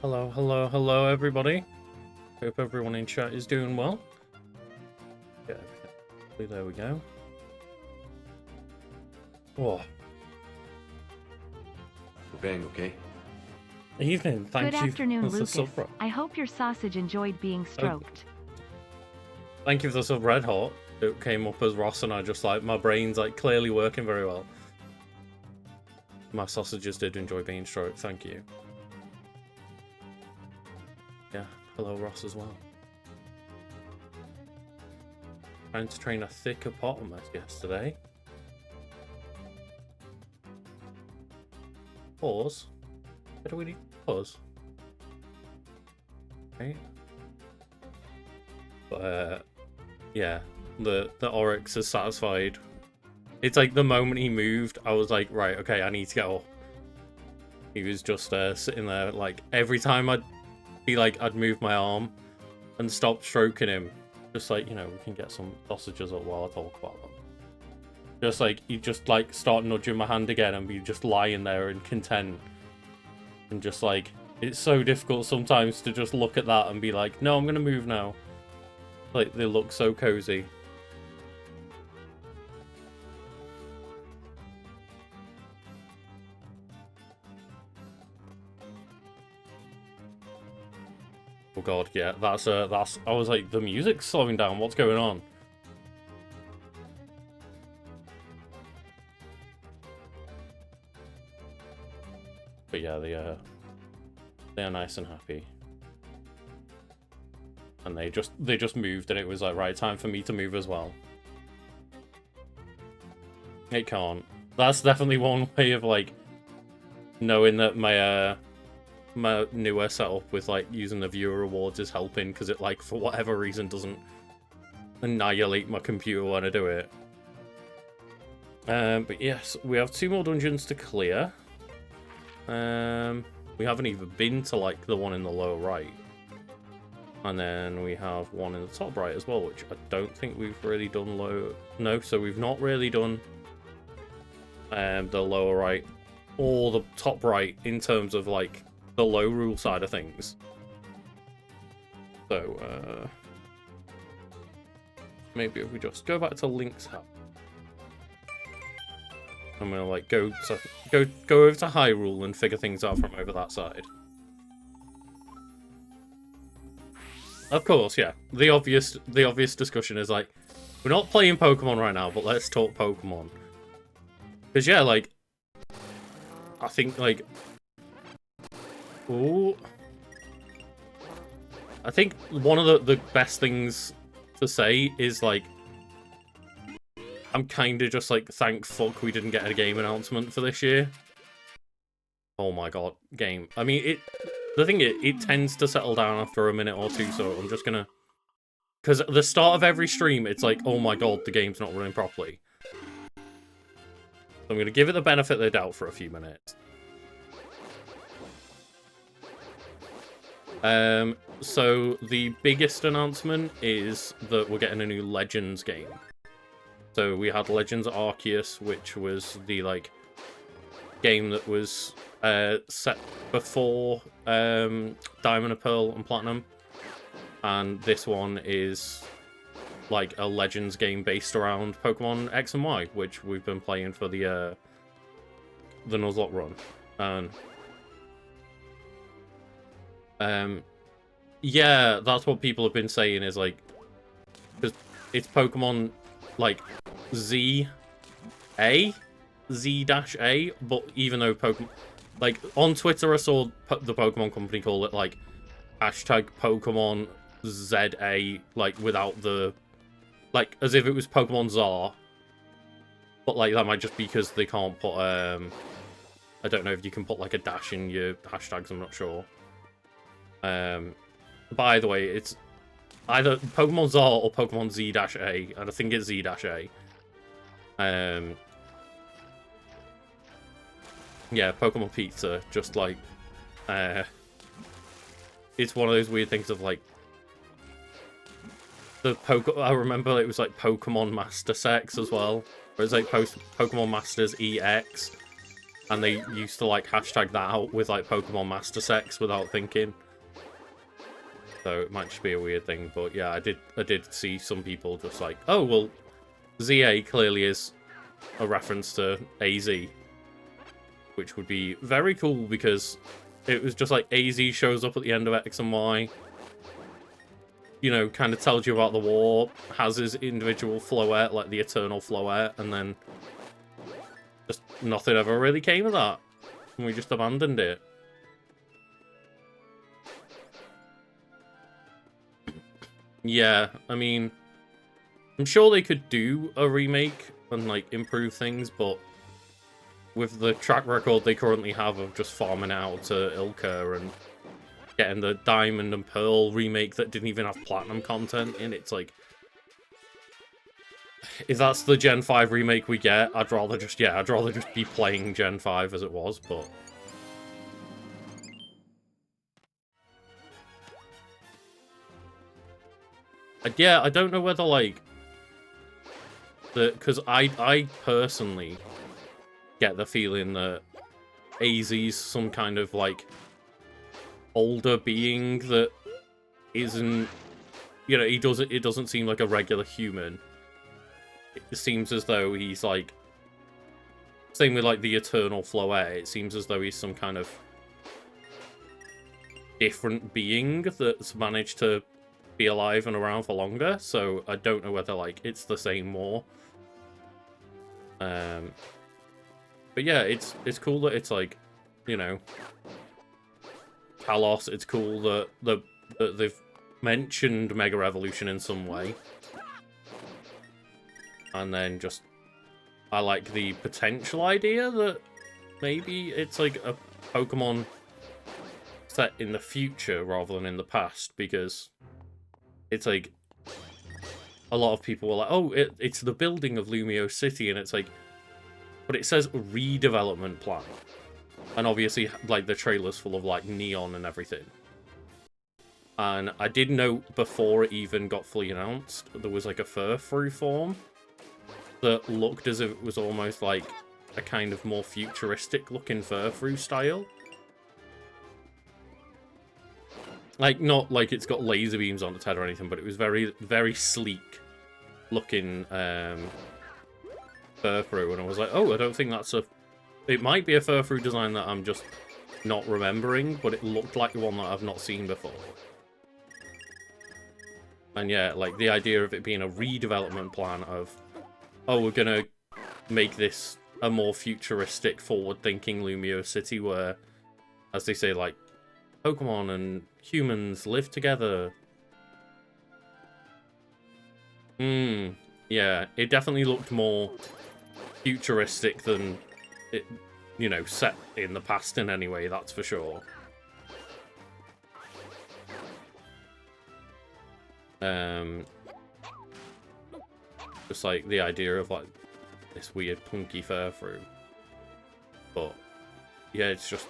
Hello, hello, hello, everybody. Hope everyone in chat is doing well. Get everything. There we go. Oh. We're bang, okay? Evening, thank Good you. afternoon, for the Lucas. sub. I hope your sausage enjoyed being stroked. Thank you for the sub, Red Hot. It came up as Ross, and I just like my brain's like clearly working very well. My sausages did enjoy being stroked. Thank you. Yeah, hello, Ross as well. Trying to train a thick hippopotamus yesterday. Pause. Where do we need to pause? Okay. But yeah, the Oryx is satisfied. It's like the moment he moved, I was like, right, okay, I need to get up. He was just sitting there, like every time I'd be like, I'd move my arm and stop stroking him, just like, you know, we can get some sausages up while I talk about them. Just like he'd just like start nudging my hand again and be just lying there and content. And just like, it's so difficult sometimes to just look at that and be like, no, I'm gonna move now. Like, they look so cozy. Oh god, yeah, that's, I was like, the music's slowing down, what's going on? But yeah, they are nice and happy. And they just moved, and it was like, right, time for me to move as well. It can't. That's definitely one way of like knowing that my my newer setup with like using the viewer rewards is helping, because it like for whatever reason doesn't annihilate my computer when I do it. But yes, we have 2 more dungeons to clear. We haven't even been to like the one in the lower right. And then we have one in the top right as well, which I don't think we've really done low. No, so we've not really done the lower right or the top right in terms of like the low rule side of things. So maybe if we just go back to Link's Hut. I'm gonna like go over to Hyrule and figure things out from over that side. Of course, yeah. The obvious discussion is like, we're not playing Pokemon right now, but let's talk Pokemon. Because yeah, like, I think like, ooh, I think one of the best things to say is like, I'm kind of just like, thank fuck we didn't get a game announcement for this year. Oh my god, game. I mean, the thing is, it tends to settle down after a minute or two, so I'm just gonna... Because at the start of every stream, it's like, oh my god, the game's not running properly. So I'm gonna give it the benefit of the doubt for a few minutes. So the biggest announcement is that we're getting a new Legends game. So we had Legends Arceus, which was the, like, game that was set before Diamond and Pearl and Platinum. And this one is, like, a Legends game based around Pokemon X and Y, which we've been playing for the Nuzlocke run. And yeah, that's what people have been saying is, like, because it's Pokemon, like, Z-A, but even though Pokemon, like, on Twitter I saw the Pokemon company call it, like, hashtag Pokemon ZA, like, without the, like, as if it was Pokemon Czar, but, like, that might just be because they can't put, I don't know if you can put, like, a dash in your hashtags, I'm not sure. By the way, it's either Pokemon Czar or Pokemon Z-A, and I think it's Z-A. Yeah, Pokemon Pizza, just like, it's one of those weird things of like, I remember it was like Pokemon Master Sex as well, where it's like Pokemon Masters EX, And they used to, like, hashtag that out with, like, Pokemon Master Sex without thinking. So it might just be a weird thing, but yeah, I did see some people just like, oh, well, ZA clearly is a reference to AZ, which would be very cool because it was just like AZ shows up at the end of X and Y, you know, kind of tells you about the war, has his individual floette, like the Eternal Floette, and then just nothing ever really came of that. And we just abandoned it. Yeah, I mean, I'm sure they could do a remake and, like, improve things, but with the track record they currently have of just farming out to Ilka and getting the Diamond and Pearl remake that didn't even have Platinum content in, it's like, if that's the Gen 5 remake we get, I'd rather just be playing Gen 5 as it was, but... yeah, I don't know whether, like... Because I personally get the feeling that AZ's some kind of, like, older being that isn't... You know, it doesn't seem like a regular human. It seems as though he's, like... Same with, like, the Eternal Floette. It seems as though he's some kind of different being that's managed to be alive and around for longer, so I don't know whether, like, it's the same more. But yeah, it's cool that it's, like, you know, Kalos. It's cool that they've mentioned Mega Evolution in some way. And then just, I like the potential idea that maybe it's like a Pokemon set in the future rather than in the past, because it's like, a lot of people were like, oh, it's the building of Lumio City, and it's like, but it says redevelopment plan. And obviously, like, the trailer's full of, like, neon and everything. And I did note before it even got fully announced, there was, like, a Furfrou form that looked as if it was almost like a kind of more futuristic-looking Furfrou style. Like, not like it's got laser beams on its head or anything, but it was very, very sleek-looking Furfrou, and I was like, oh, I don't think that's a... It might be a Furfrou design that I'm just not remembering, but it looked like one that I've not seen before. And yeah, like, the idea of it being a redevelopment plan of, oh, we're gonna make this a more futuristic, forward-thinking Lumio City where, as they say, like, Pokemon and humans live together. Yeah, it definitely looked more futuristic than it, you know, set in the past in any way, that's for sure. Just like the idea of, like, this weird punky Furfrou. But yeah, it's just,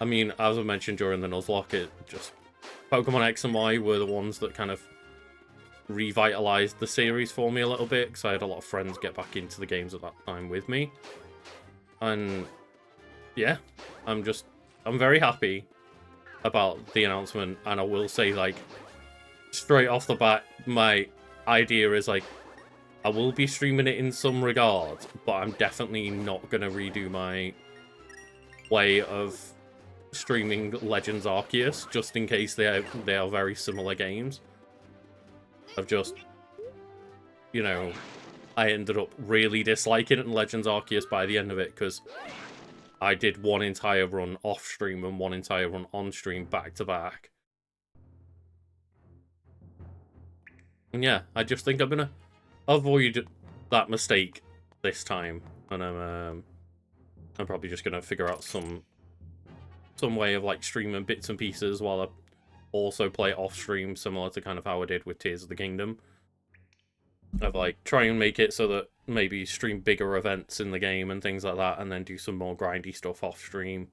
I mean, as I mentioned during the Nuzlocke, it just, Pokemon X and Y were the ones that kind of revitalized the series for me a little bit, because I had a lot of friends get back into the games at that time with me. And yeah, I'm very happy about the announcement, and I will say, like, straight off the bat, my idea is, like, I will be streaming it in some regard, but I'm definitely not going to redo my way of streaming Legends Arceus, just in case they are very similar games. I've just, you know, I ended up really disliking it in Legends Arceus by the end of it, because I did one entire run off-stream and one entire run on-stream back-to-back. And yeah, I just think I'm gonna avoid that mistake this time, and I'm probably just gonna figure out some way of, like, streaming bits and pieces while I also play off-stream, similar to kind of how I did with Tears of the Kingdom. Of, like, try and make it so that maybe stream bigger events in the game and things like that, and then do some more grindy stuff off-stream.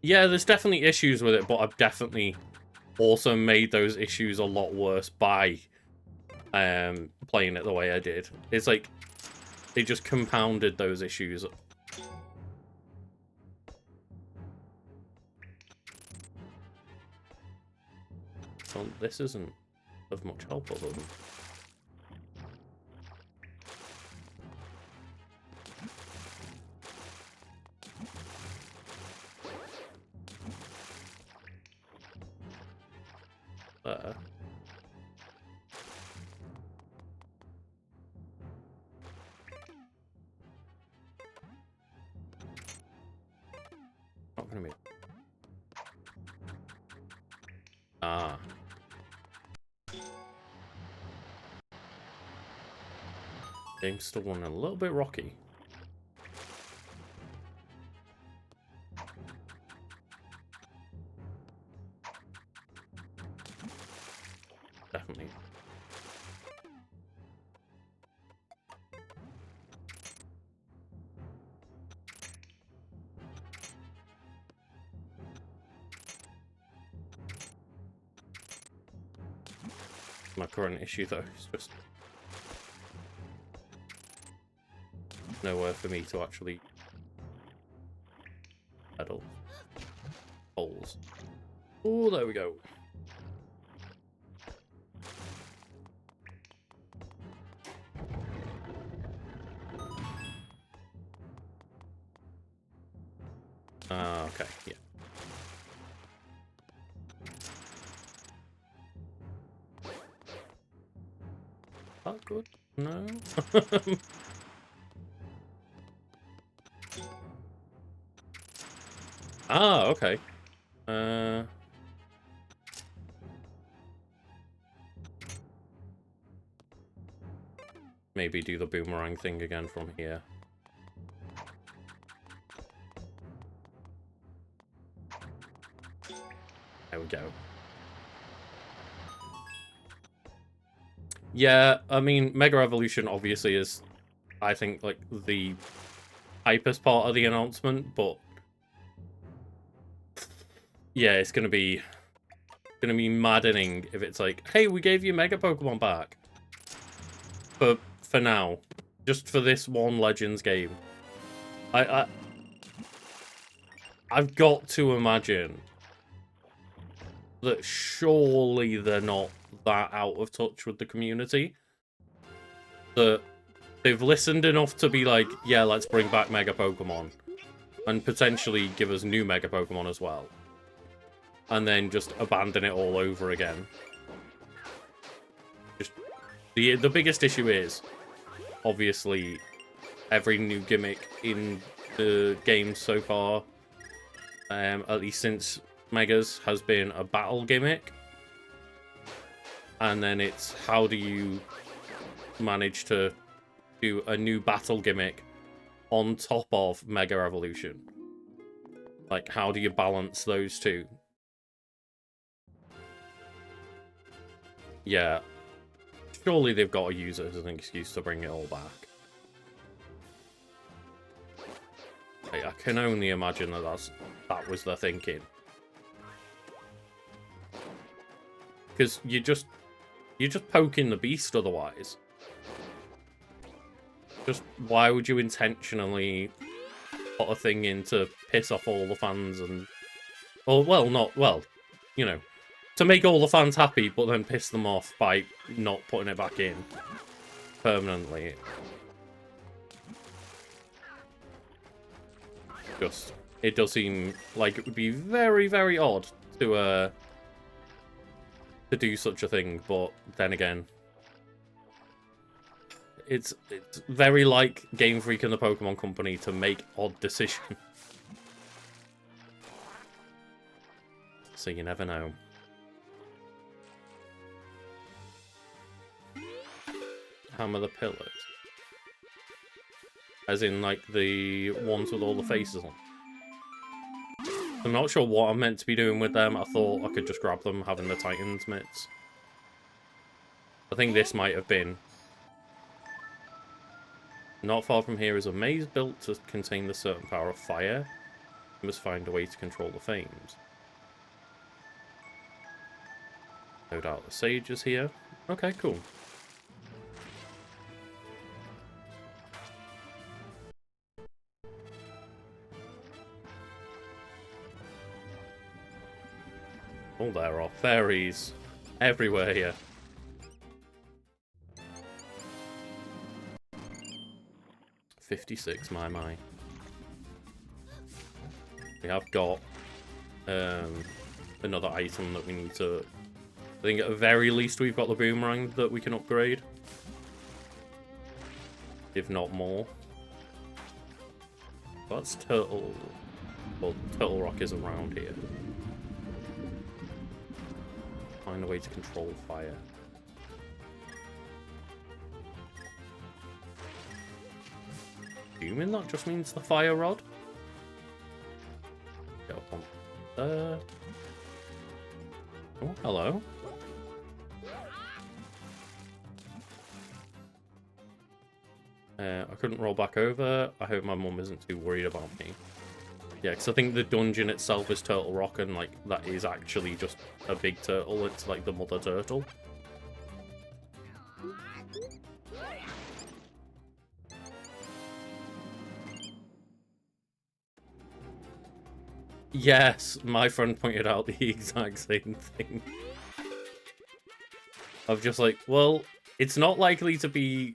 Yeah, there's definitely issues with it, but I've definitely also made those issues a lot worse by playing it the way I did. It's like it just compounded those issues. Well, this isn't of much help other than... there. Not gonna be... Ah. Thing's still one a little bit rocky. Definitely. My current issue though is just nowhere for me to actually pedal. Holes. Oh, there we go. Okay, yeah. That good? No? Ah, okay. Maybe do the boomerang thing again from here. There we go. Yeah, I mean, Mega Evolution obviously is, I think, like, the hypest part of the announcement, but yeah, it's gonna be maddening if it's like, hey, we gave you Mega Pokemon back. For now. Just for this one Legends game. I've got to imagine that surely they're not that out of touch with the community. That they've listened enough to be like, yeah, let's bring back Mega Pokemon. And potentially give us new Mega Pokemon as well. And then just abandon it all over again. Just the biggest issue is, obviously, every new gimmick in the game so far, at least since Megas, has been a battle gimmick. And then it's how do you manage to do a new battle gimmick on top of Mega Evolution? Like, how do you balance those two? Yeah. Surely they've got to use it as an excuse to bring it all back. I can only imagine that that was their thinking. Because you're just poking the beast otherwise. Just why would you intentionally put a thing in to piss off all the fans and... Or, well, you know, to make all the fans happy, but then piss them off by not putting it back in permanently. Just, it does seem like it would be very, very odd to do such a thing, but then again, it's very like Game Freak and the Pokemon Company to make odd decisions. So you never know. Hammer the pillars. As in, like, the ones with all the faces on. I'm not sure what I'm meant to be doing with them. I thought I could just grab them, having the Titan's mitts. I think this might have been. Not far from here is a maze built to contain the certain power of fire. You must find a way to control the flames. No doubt the sage is here. Okay, cool. Oh, there are fairies everywhere here. $56, mai-mai. We have got another item that we need to... I think at the very least we've got the boomerang that we can upgrade. If not more. That's Turtle... Well, Turtle Rock is around here. Find a way to control fire. Assuming that just means the fire rod? Get up on there. Oh, hello. I couldn't roll back over. I hope my mum isn't too worried about me. Yeah, because I think the dungeon itself is Turtle Rock, and like that is actually just a big turtle. It's like the mother turtle. Yes, my friend pointed out the exact same thing. Of just like, well, it's not likely to be,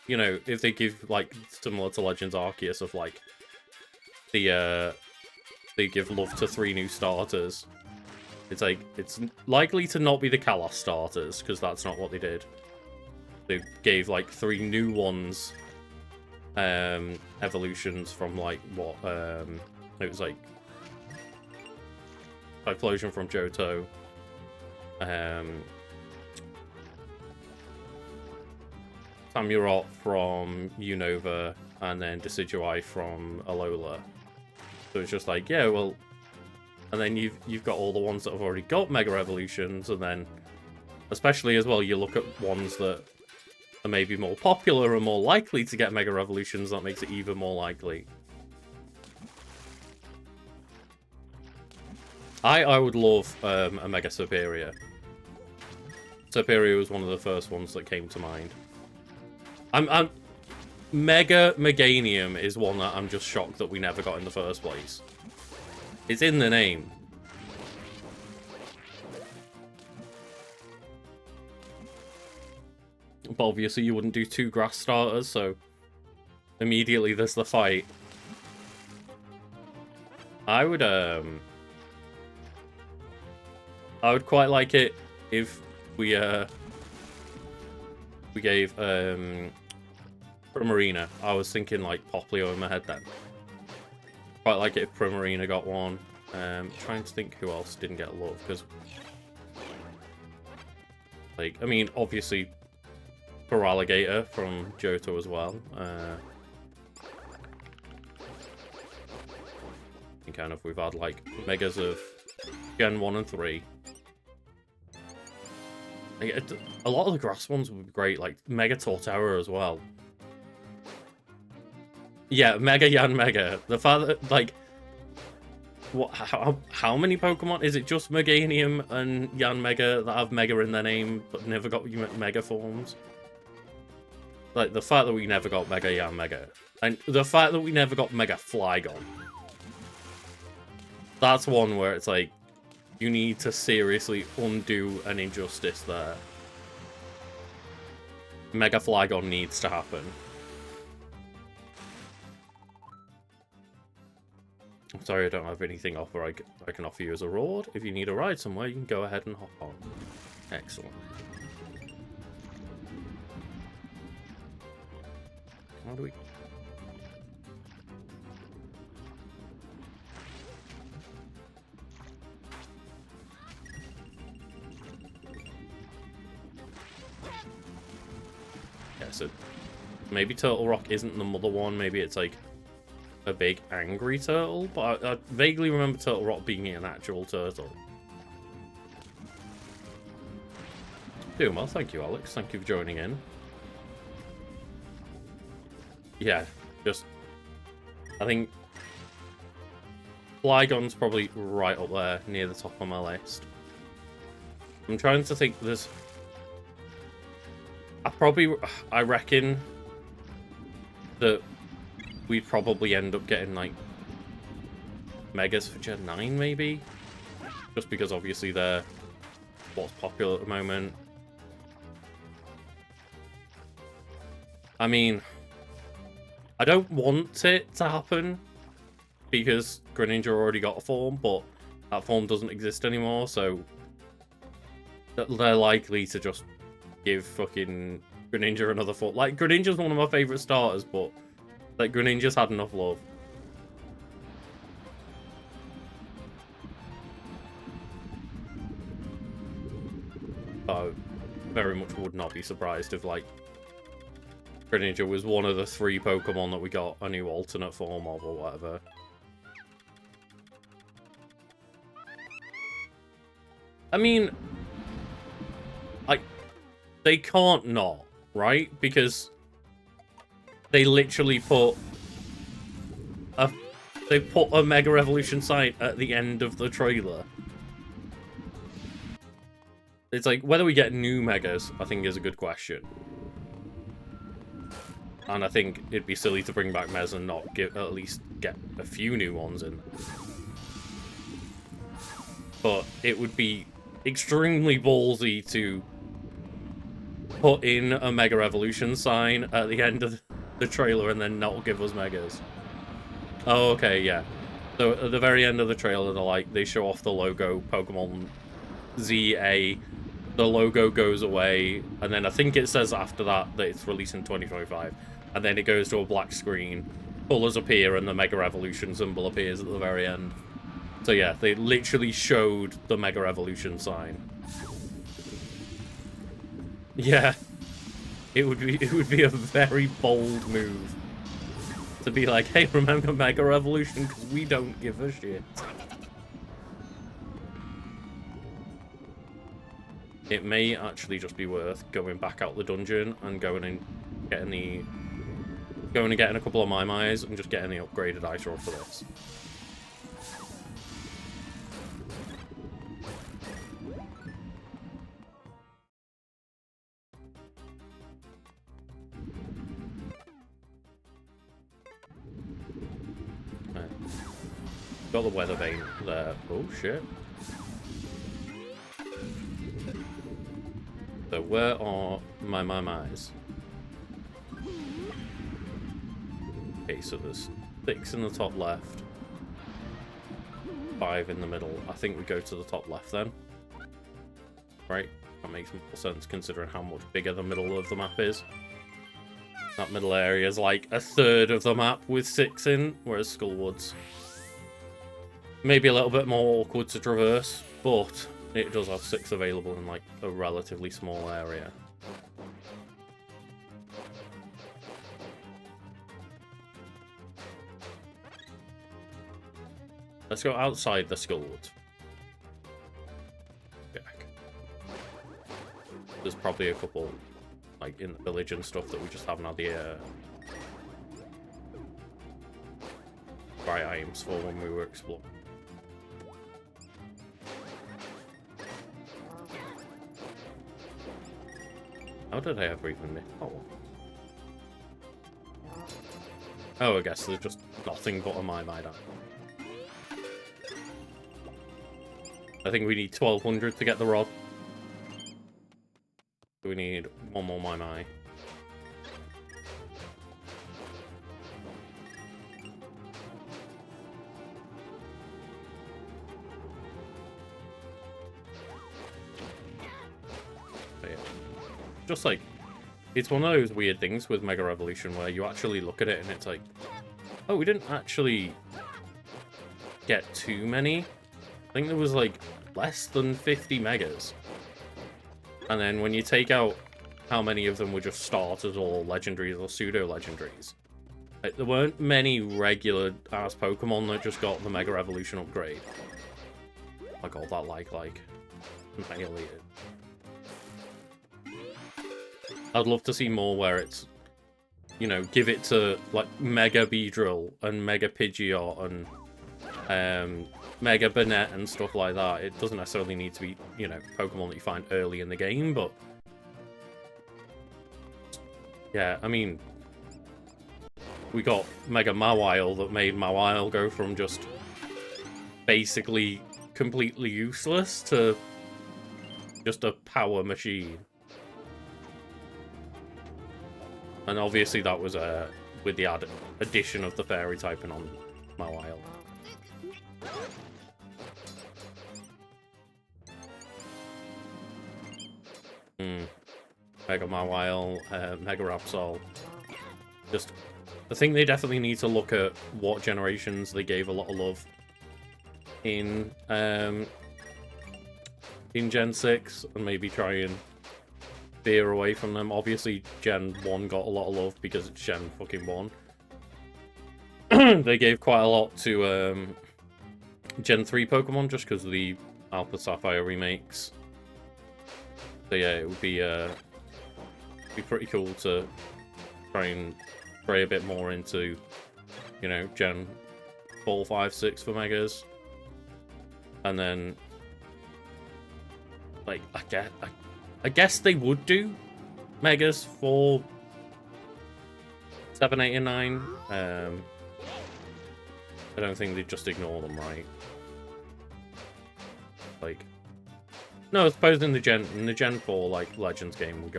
you know, if they give like similar to Legends Arceus of like the they give love to 3 new starters. It's like it's likely to not be the Kalos starters because that's not what they did. They gave like 3 new ones, evolutions from like what it was like Typhlosion from Johto, Samurott from Unova, and then Decidueye from Alola. So it's just like, yeah, well, and then you've got all the ones that have already got Mega Evolutions, and then especially as well, you look at ones that are maybe more popular and more likely to get Mega Evolutions. That makes it even more likely. I would love a Mega Serperior. Serperior was one of the first ones that came to mind. I'm Mega Meganium is one that I'm just shocked that we never got in the first place. It's in the name. But obviously you wouldn't do 2 grass starters, so immediately there's the fight. I would quite like it if we gave Primarina. I was thinking like Popplio in my head then. Quite like it if Primarina got one. Trying to think who else didn't get love, because like, I mean, obviously Alligator from Johto as well. And kind of we've had like Megas of Gen 1 and 3. A lot of the grass ones would be great, like Mega Torterra as well. Yeah, Mega Yanmega. The father, like, what? How many Pokemon? Is it just Meganium and Yanmega that have Mega in their name but never got Mega forms? Like, the fact that we never got Mega Yanmega. And the fact that we never got Mega Flygon. That's one where it's like, you need to seriously undo an injustice there. Mega Flygon needs to happen. I'm sorry I don't have anything offer I can offer you as a reward. If you need a ride somewhere, you can go ahead and hop on. Excellent. How do we... Yeah, so maybe Turtle Rock isn't the mother one. Maybe it's like a big angry turtle, but I vaguely remember Turtle Rock being an actual turtle. Doing well, thank you, Alex. Thank you for joining in. Yeah, just... I think... Flygon's probably right up there, near the top of my list. I'm trying to think. I reckon that we'd probably end up getting like Megas for Gen 9, maybe, just because obviously they're what's popular at the moment. I mean, I don't want it to happen because Greninja already got a form, but that form doesn't exist anymore, so they're likely to just give fucking Greninja another form. Like, Greninja's one of my favourite starters, but like Greninja's had enough love. I very much would not be surprised if, like, Greninja was one of the 3 Pokemon that we got a new alternate form of or whatever. I mean, like, they can't not, right? Because they literally put a Mega Evolution sign at the end of the trailer. It's like, whether we get new Megas, I think, is a good question. And I think it'd be silly to bring back Mez and not at least get a few new ones in. But it would be extremely ballsy to put in a Mega Evolution sign at the end of the trailer and then not give us Megas. Oh, okay, yeah. So at the very end of the trailer, they show off the logo, Pokemon ZA. The logo goes away, and then I think it says after that it's released in 2025. And then it goes to a black screen, colours appear, and the Mega Evolution symbol appears at the very end. So yeah, they literally showed the Mega Evolution sign. Yeah. It would be a very bold move. To be like, hey, remember Mega Evolution? Because we don't give a shit. It may actually just be worth going back out the dungeon and going and getting a couple of mai-mais and just getting the upgraded ice roll for this. Right. Got the weather vane there. Oh shit. So where are my mai-mais? Okay, so there's 6 in the top left, 5 in the middle. I think we go to the top left then. Right? That makes more sense considering how much bigger the middle of the map is. That middle area is like a third of the map with 6 in, whereas Skullwood's maybe a little bit more awkward to traverse, but it does have 6 available in like a relatively small area. Let's go outside the Skullwood. Check. There's probably a couple, like, in the village and stuff that we just haven't had the right items for when we were exploring. How did I ever even miss? Oh, I guess there's just nothing but a mai-mai down. I think we need 1200 to get the rod. We need 1 more mai-mai. But yeah. Just like, it's one of those weird things with Mega Evolution where you actually look at it and it's like, oh, we didn't actually get too many. I think there was like less than 50 megas. And then when you take out how many of them were just starters or legendaries or pseudo-legendaries, like, there weren't many regular-ass Pokemon that just got the Mega Evolution upgrade. I got that like annihilated. I'd love to see more where it's, you know, give it to, like, Mega Beedrill and Mega Pidgeot and Mega Banette and stuff like that. It doesn't necessarily need to be, you know, Pokemon that you find early in the game, but yeah, I mean, we got Mega Mawile that made Mawile go from just basically completely useless to just a power machine. And obviously that was with the addition of the fairy typing on Mawile. Mega Mawile, Mega Rapsol. Just, I think they definitely need to look at what generations they gave a lot of love in Gen 6 and maybe try and veer away from them. Obviously, Gen 1 got a lot of love because it's Gen fucking 1. They gave quite a lot to Gen 3 Pokemon just because of the Alpha Sapphire remakes. So yeah, it would be pretty cool to try and spray a bit more into, you know, Gen 4, 5, 6 for Megas. And then, like, I guess they would do Megas for 7, 8, and 9. I don't think they'd just ignore them, right? Like, no, I suppose in the Gen 4, like, Legends game, we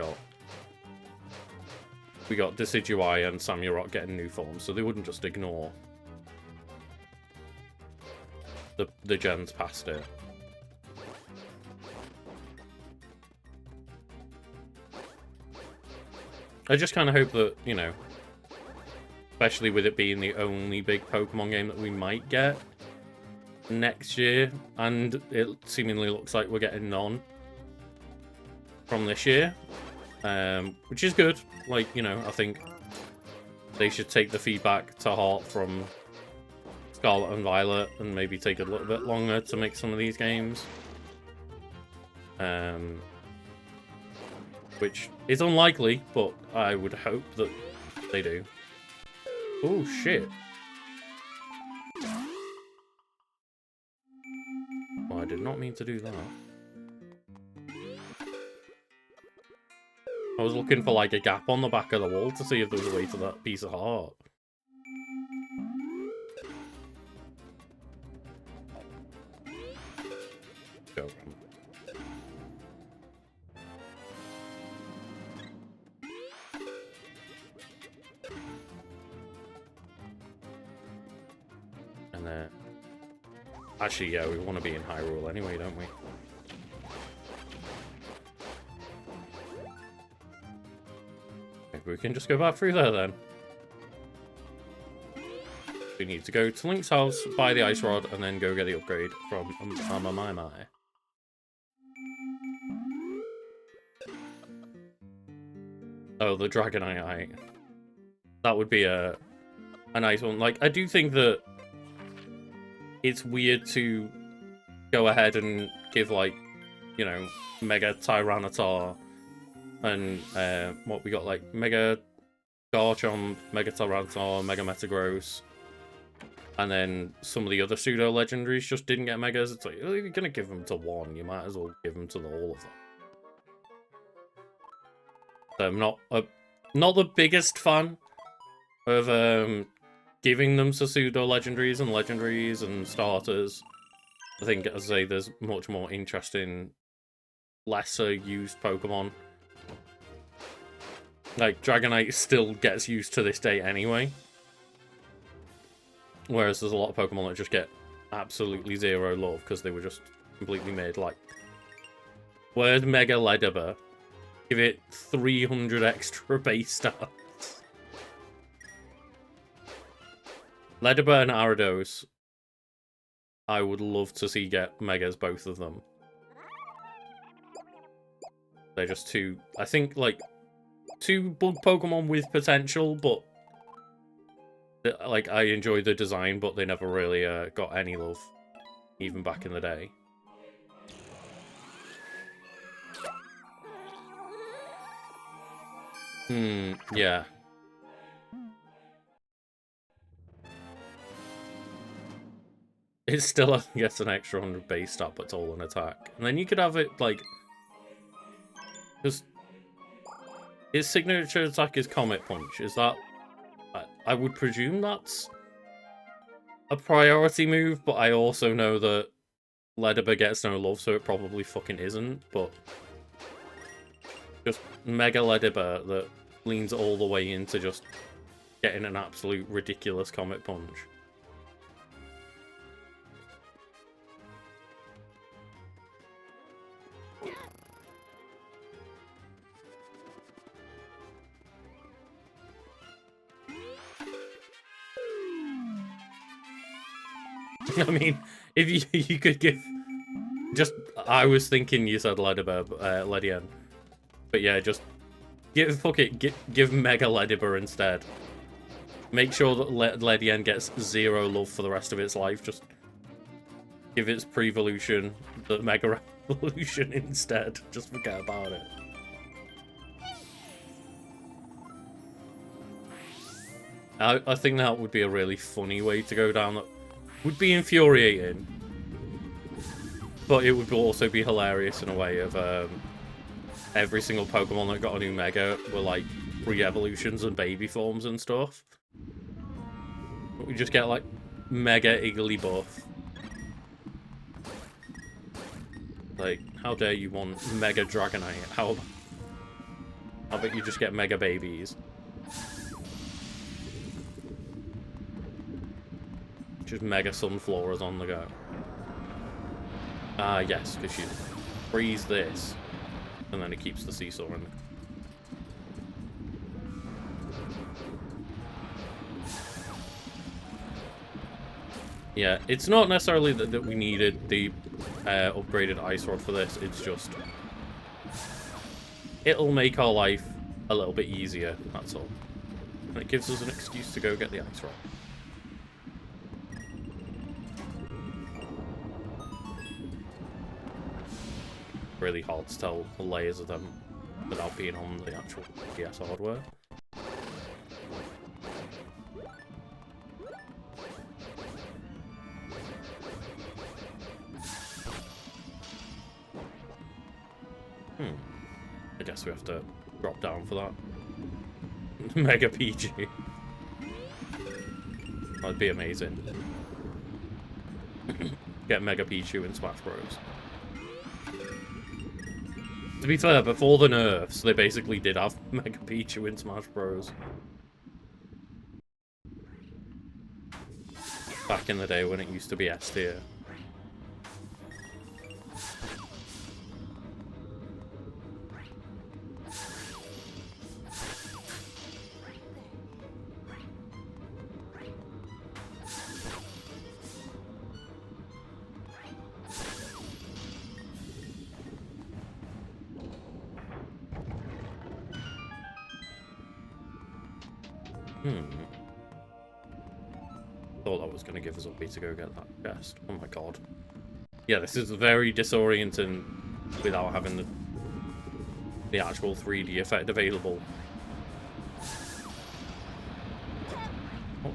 got Decidueye and Samurott getting new forms, so they wouldn't just ignore the gens past it. I just kind of hope that, you know, especially with it being the only big Pokemon game that we might get next year, and it seemingly looks like we're getting none from this year, which is good. Like, you know, I think they should take the feedback to heart from Scarlet and Violet and maybe take a little bit longer to make some of these games. Which is unlikely, but I would hope that they do. Oh, shit. Oh, I did not mean to do that. I was looking for, like, a gap on the back of the wall to see if there was a way to that piece of heart. Go. And then... Actually, yeah, we want to be in Hyrule anyway, don't we? Maybe we can just go back through there, then. We need to go to Link's house, buy the Ice Rod, and then go get the upgrade from mai-mai. Oh, the Dragonite. That would be a nice one. Like, I do think that it's weird to go ahead and give, like, you know, Mega Tyranitar and what we got, like, Mega Garchomp, Mega Tyranitar, Mega Metagross, and then some of the other pseudo-legendaries just didn't get Megas. It's like, oh, you're gonna give them to one, you might as well give them to all of them. So I'm not the biggest fan of giving them to pseudo-legendaries and starters. I think, as I say, there's much more interesting, lesser used Pokemon. Like, Dragonite still gets used to this day anyway. Whereas there's a lot of Pokemon that just get absolutely zero love because they were just completely made, like... Where's Mega Ledibur? Give it 300 extra base stats. Ledibur and Ariados, I would love to see get Megas, both of them. They're just two, I think, like, two bug Pokemon with potential, but, like, I enjoy the design, but they never really got any love, even back in the day. Yeah. It still only gets an extra 100 base stat, but it's all an attack. And then you could have it, like... Just... Its signature attack is Comet Punch. Is that... I would presume that's a priority move, but I also know that Ledibur gets no love, so it probably fucking isn't, but... Just Mega Ledibur that leans all the way into just getting an absolute ridiculous Comet Punch. I mean, if you could give... Just, I was thinking you said Ledibur, Ledian. But yeah, just give Mega Ledibur instead. Make sure that Ledian gets 0 love for the rest of its life. Just give its pre-evolution the Mega Evolution instead. Just forget about it. I think that would be a really funny way to go down. That would be infuriating, but it would also be hilarious in a way of every single Pokemon that got a new Mega were like re-evolutions and baby forms and stuff. We just get like Mega Igglybuff. Like, how dare you want Mega Dragonite? How about you just get Mega Babies? Just Mega Sunfloras on the go. Ah, yes, because you freeze this, and then it keeps the seesaw in. Yeah, it's not necessarily that we needed the upgraded Ice Rod for this, it's just... It'll make our life a little bit easier, that's all. And it gives us an excuse to go get the Ice Rod. Really hard to tell the layers of them without being on the actual PS hardware. I guess we have to drop down for that. Mega PG. That'd be amazing. Get Mega Pichu in Smash Bros. To be fair, before the nerfs, they basically did have Mega Pichu in Smash Bros. Back in the day when it used to be S tier. Thought that was going to give us a way to go get that chest. Oh my god. Yeah, this is very disorienting without having the actual 3D effect available. Oh.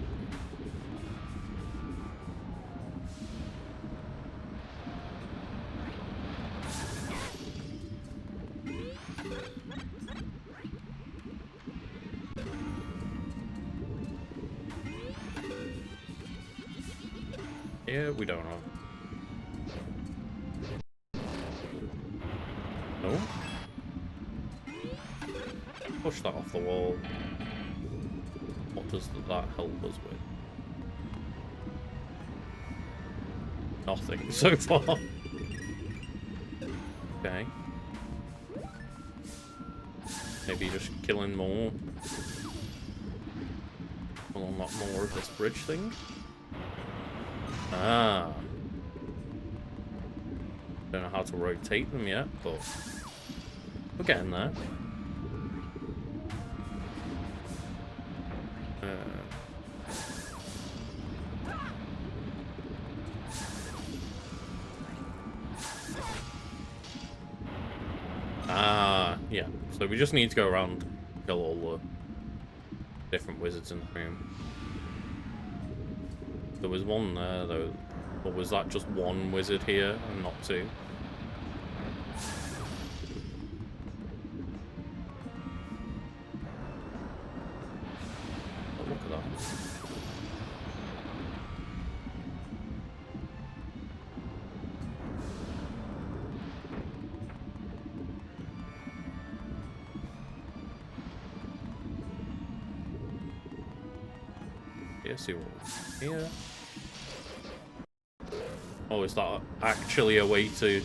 Yeah, we don't know. No? Push that off the wall. What does that help us with? Nothing so far. Okay. Maybe just killing more. We'll unlock more of this bridge thing. Ah. Don't know how to rotate them yet, but we're getting there. Yeah. So we just need to go around, kill all the different wizards in the room. There was one there, though. Or was that just one wizard here and not two? Oh, look at that. Yeah, see what's here. Oh, is that actually a way to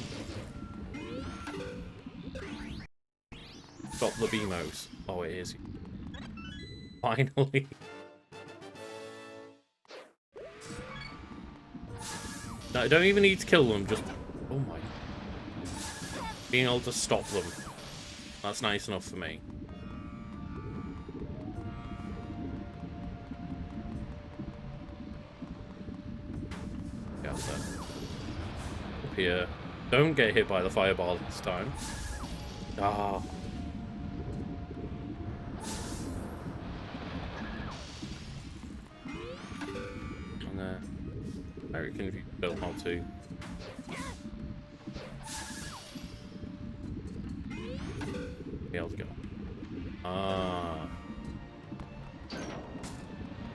stop the BMOs? Oh, it is. Finally. No, I don't even need to kill them, just... Oh my... Being able to stop them. That's nice enough for me. Yeah, so. Up here. Don't get hit by the fireball this time. Ah. And I reckon if you don't know how to. Be able to go. Ah.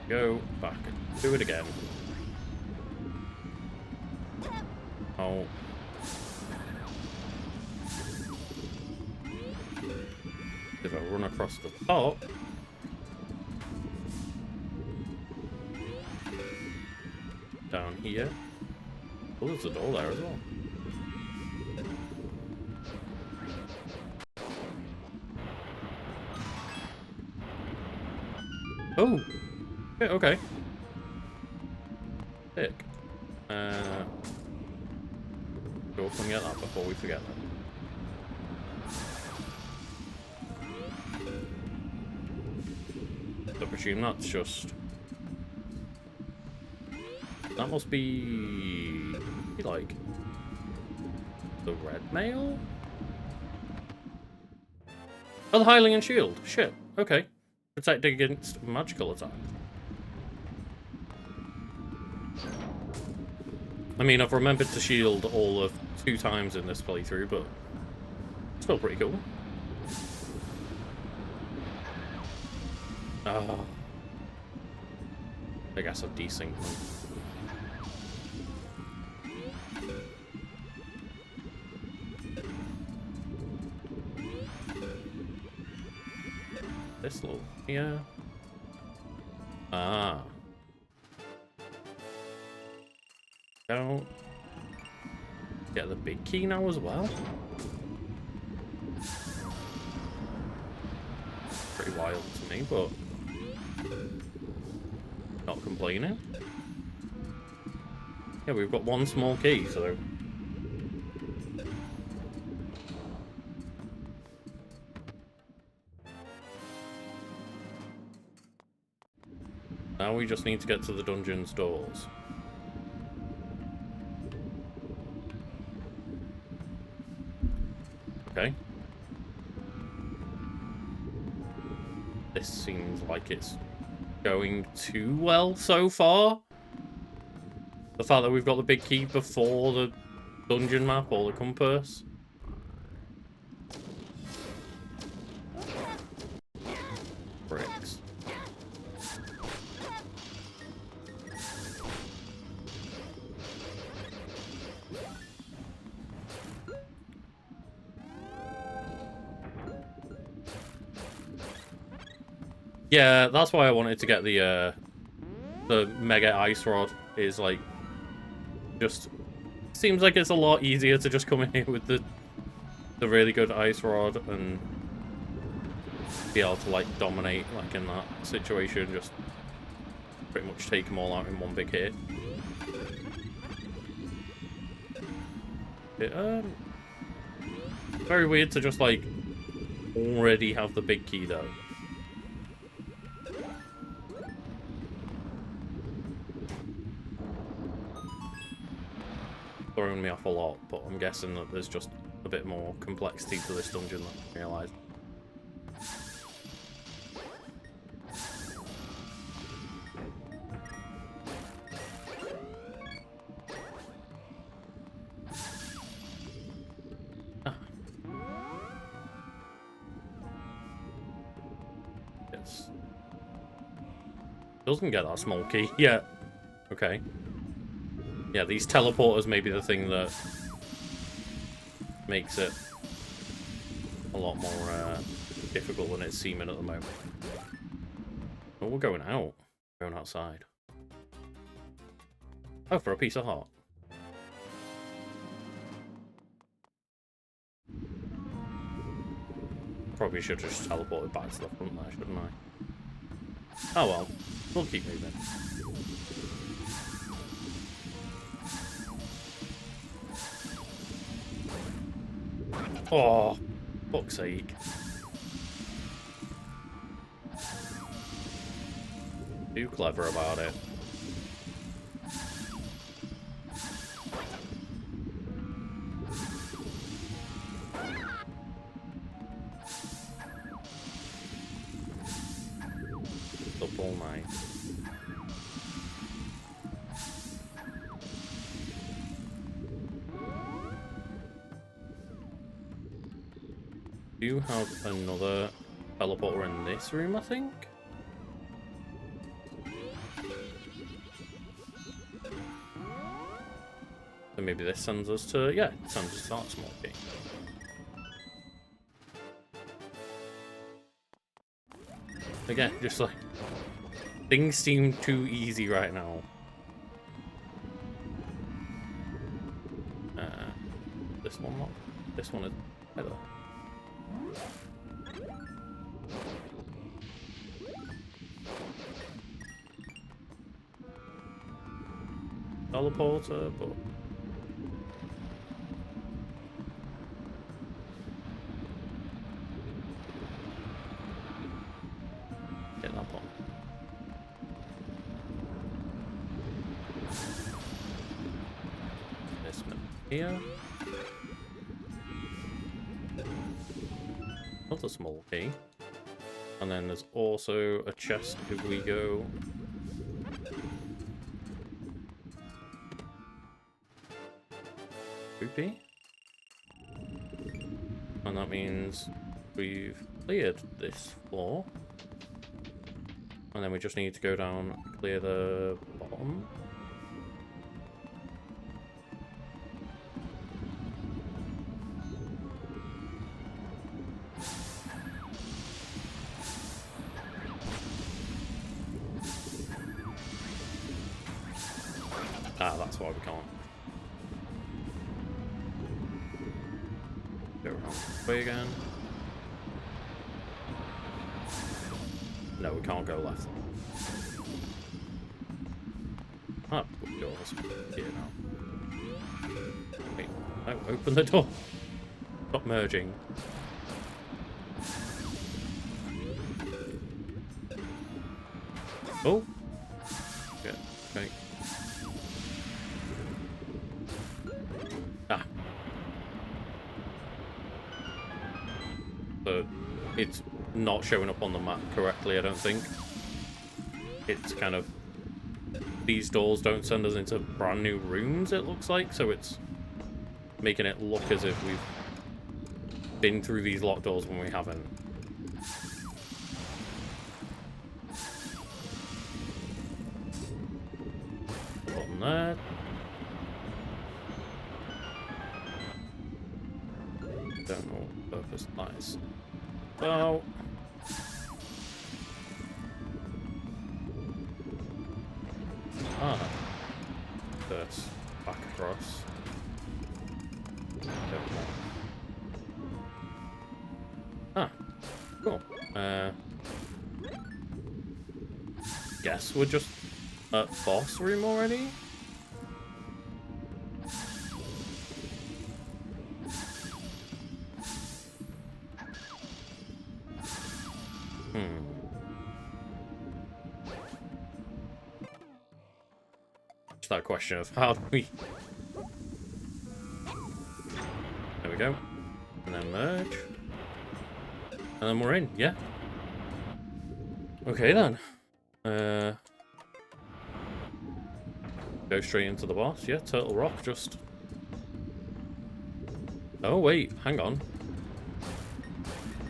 Go back. Do it again. Oh. If I run across the top. Down here. Oh, there's a door there as well. Oh! Yeah, okay. Sick. Go up and get that before we forget that. I presume that's just... That must be... like... the red mail? Oh, the Hylian shield. Shit. Okay. Protecting against magical attack. I mean, I've remembered to shield all of 2 times in this playthrough, but still pretty cool. I guess I've desynced them. This little here. Ah. Don't get the big key now as well. Pretty wild to me, but not complaining. Yeah, we've got 1 small key, so now we just need to get to the dungeon's doors. Okay. This seems like it's going too well so far. The fact that we've got the big key before the dungeon map or the compass. Bricks. Yeah, that's why I wanted to get the mega ice rod. Is like, just seems like it's a lot easier to just come in here with the really good ice rod and be able to like dominate like in that situation. Just pretty much take them all out in one big hit. Very weird to just like already have the big key though. Throwing me off a lot, but I'm guessing that there's just a bit more complexity to this dungeon than I realised. it's... Doesn't get that small key yet. Okay. Yeah, these teleporters may be the thing that makes it a lot more difficult than it's seeming at the moment. Oh, we're going out. Going outside. Oh, for a piece of heart. Probably should have just teleported back to the front there, shouldn't I? Oh well, we'll keep moving. Oh, fuck's sake. Too clever about it. Double knife. Do you have another teleporter in this room, I think? So maybe this sends us to... Yeah, it sends us to that small key. Again, just like... Things seem too easy right now. This one not. This one is better. Teleporter, but... Get that one. This one here. Another small key. And then there's also a chest if we go... Poopy. And that means we've cleared this floor. And then we just need to go down and clear the bottom. Ah, that's why we can't. Go around this way again. No, we can't go left. Ah, good doors. Here now. Wait, no, open the door. Stop merging. Oh! Yeah, okay. Ah. So, it's not showing up on the map correctly, I don't think. It's kind of... These doors don't send us into brand new rooms, it looks like, so it's making it look as if we've been through these locked doors when we haven't. Button there. Don't know what purpose that is. Oh. Ah. This back across. Ah. Cool. Guess we're just at boss room already? That question of how do we... There we go. And then merge. And then we're in, yeah. Okay then. Go straight into the boss, yeah, Turtle Rock, just... Oh wait, hang on.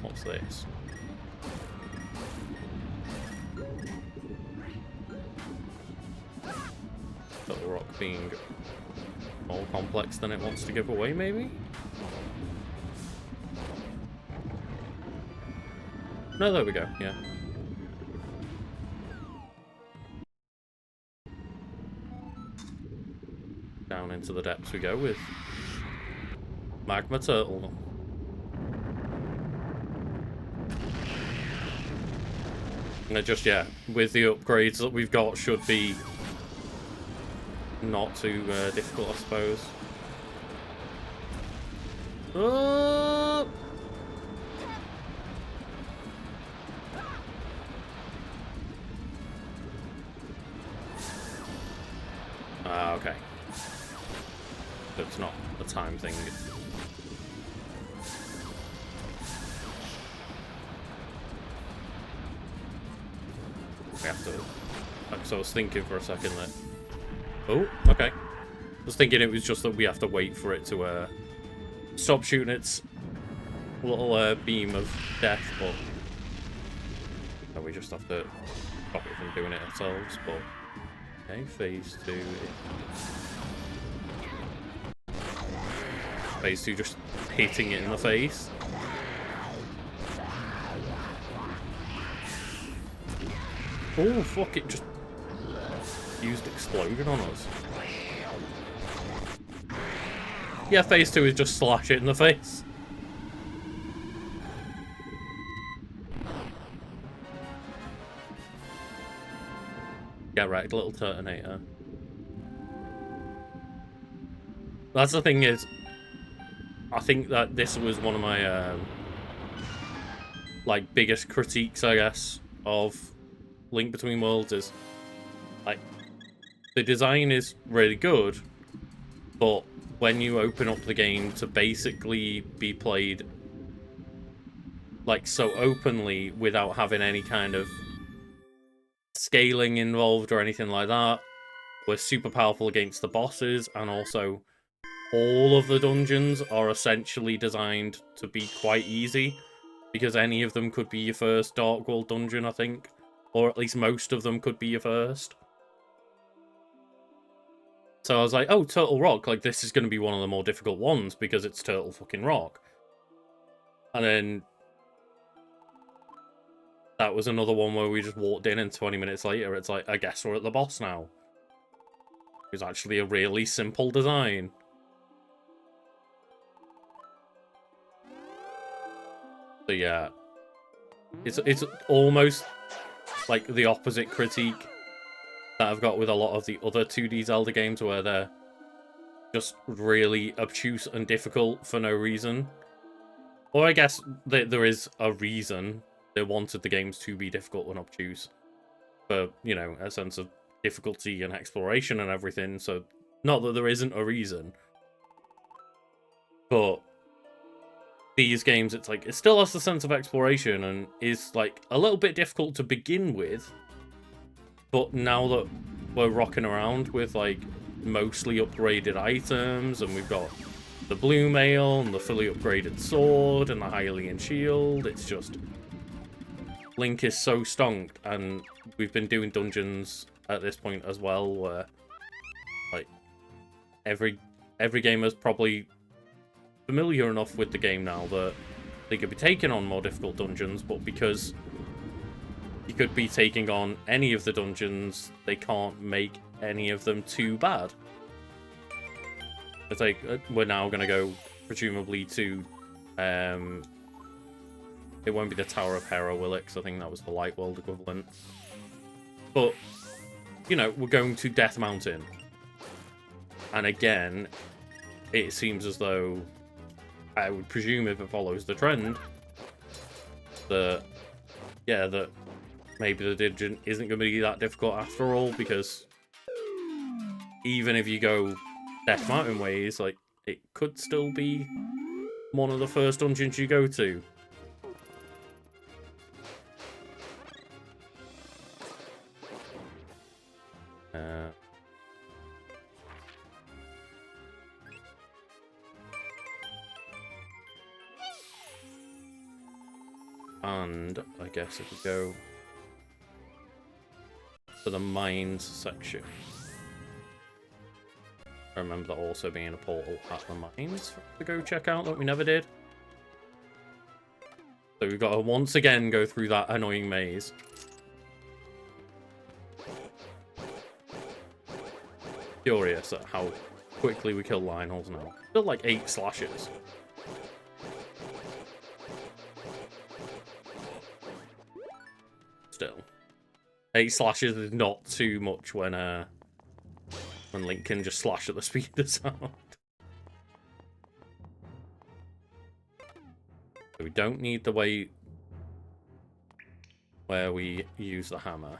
What's this? rock being more complex than it wants to give away, maybe? No, there we go, yeah. Down into the depths we go with Magma Turtle. And it just, yeah, with the upgrades that we've got, should be not too difficult, I suppose. Oh! Ah, okay. So it's not a time thing. We have to... So I was thinking for a second that... Oh, okay. I was thinking it was just that we have to wait for it to stop shooting its little beam of death, but... No, we just have to stop it from doing it ourselves, but... Okay, phase 2. Phase 2 just hitting it in the face. Oh, fuck, it just used explosion on us. Yeah, phase 2 is just slash it in the face. Yeah, right, little Turtonator. That's the thing is, I think that this was one of my, like, biggest critiques, I guess, of Link Between Worlds is, like, the design is really good, but when you open up the game to basically be played, like, so openly without having any kind of scaling involved or anything like that, we're super powerful against the bosses, and also all of the dungeons are essentially designed to be quite easy, because any of them could be your first Dark World dungeon, I think. Or at least most of them could be your first. So I was like, oh, Turtle Rock, like, this is going to be one of the more difficult ones, because it's Turtle fucking Rock. And then that was another one where we just walked in, and 20 minutes later, it's like, I guess we're at the boss now. It was actually a really simple design. So yeah, it's almost like the opposite critique that I've got with a lot of the other 2D Zelda games, where they're just really obtuse and difficult for no reason. Or I guess there is a reason they wanted the games to be difficult and obtuse, for, you know, a sense of difficulty and exploration and everything, so not that there isn't a reason. But these games, it's like, it still has the sense of exploration and is, like, a little bit difficult to begin with, but now that we're rocking around with, like, mostly upgraded items, and we've got the blue mail and the fully upgraded sword and the Hylian shield, it's just... Link is so stonked, and we've been doing dungeons at this point as well, where, like, every gamer's probably familiar enough with the game now that they could be taking on more difficult dungeons, but because you could be taking on any of the dungeons, they can't make any of them too bad. It's like, we're now going to go, presumably, to, it won't be the Tower of Hera, will it? Because I think that was the Light World equivalent. But, you know, we're going to Death Mountain. And again, it seems as though, I would presume if it follows the trend, that, yeah, that maybe the dungeon isn't going to be that difficult after all, because even if you go Death Mountain ways, like, it could still be one of the first dungeons you go to. And I guess if we go to the mines section, I remember there also being a portal at the mines to go check out that we never did. So we've got to once again go through that annoying maze. Furious at how quickly we kill Lionels now. Still like 8 slashes. Still. 8 slashes is not too much when Link can just slash at the speed of sound. So we don't need the way where we use the hammer.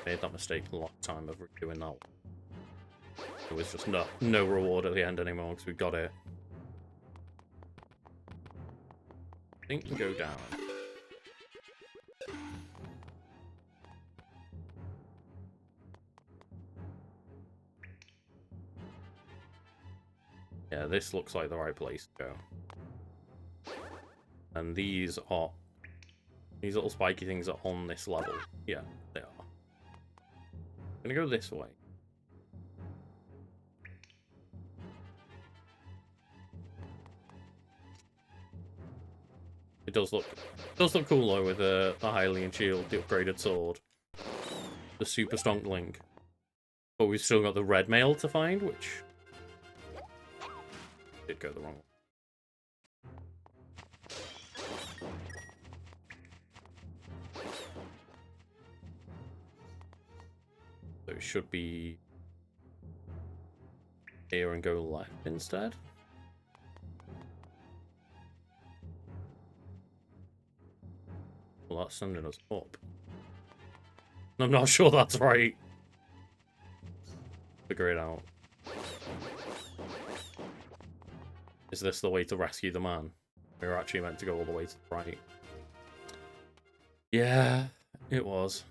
Made that mistake a lot of time of doing that. There was just no reward at the end anymore because we got it. I think we go down. Yeah, this looks like the right place to go. And these little spiky things are on this level. Yeah, they are. I'm gonna go this way. It does look cool though with the Hylian shield, the upgraded sword, the super strong Link. But we've still got the red mail to find, which did go the wrong way. So it should be here and go left instead. Well, that's sending us up. I'm not sure that's right. Figure it out. Is this the way to rescue the man? We were actually meant to go all the way to the right. Yeah, it was.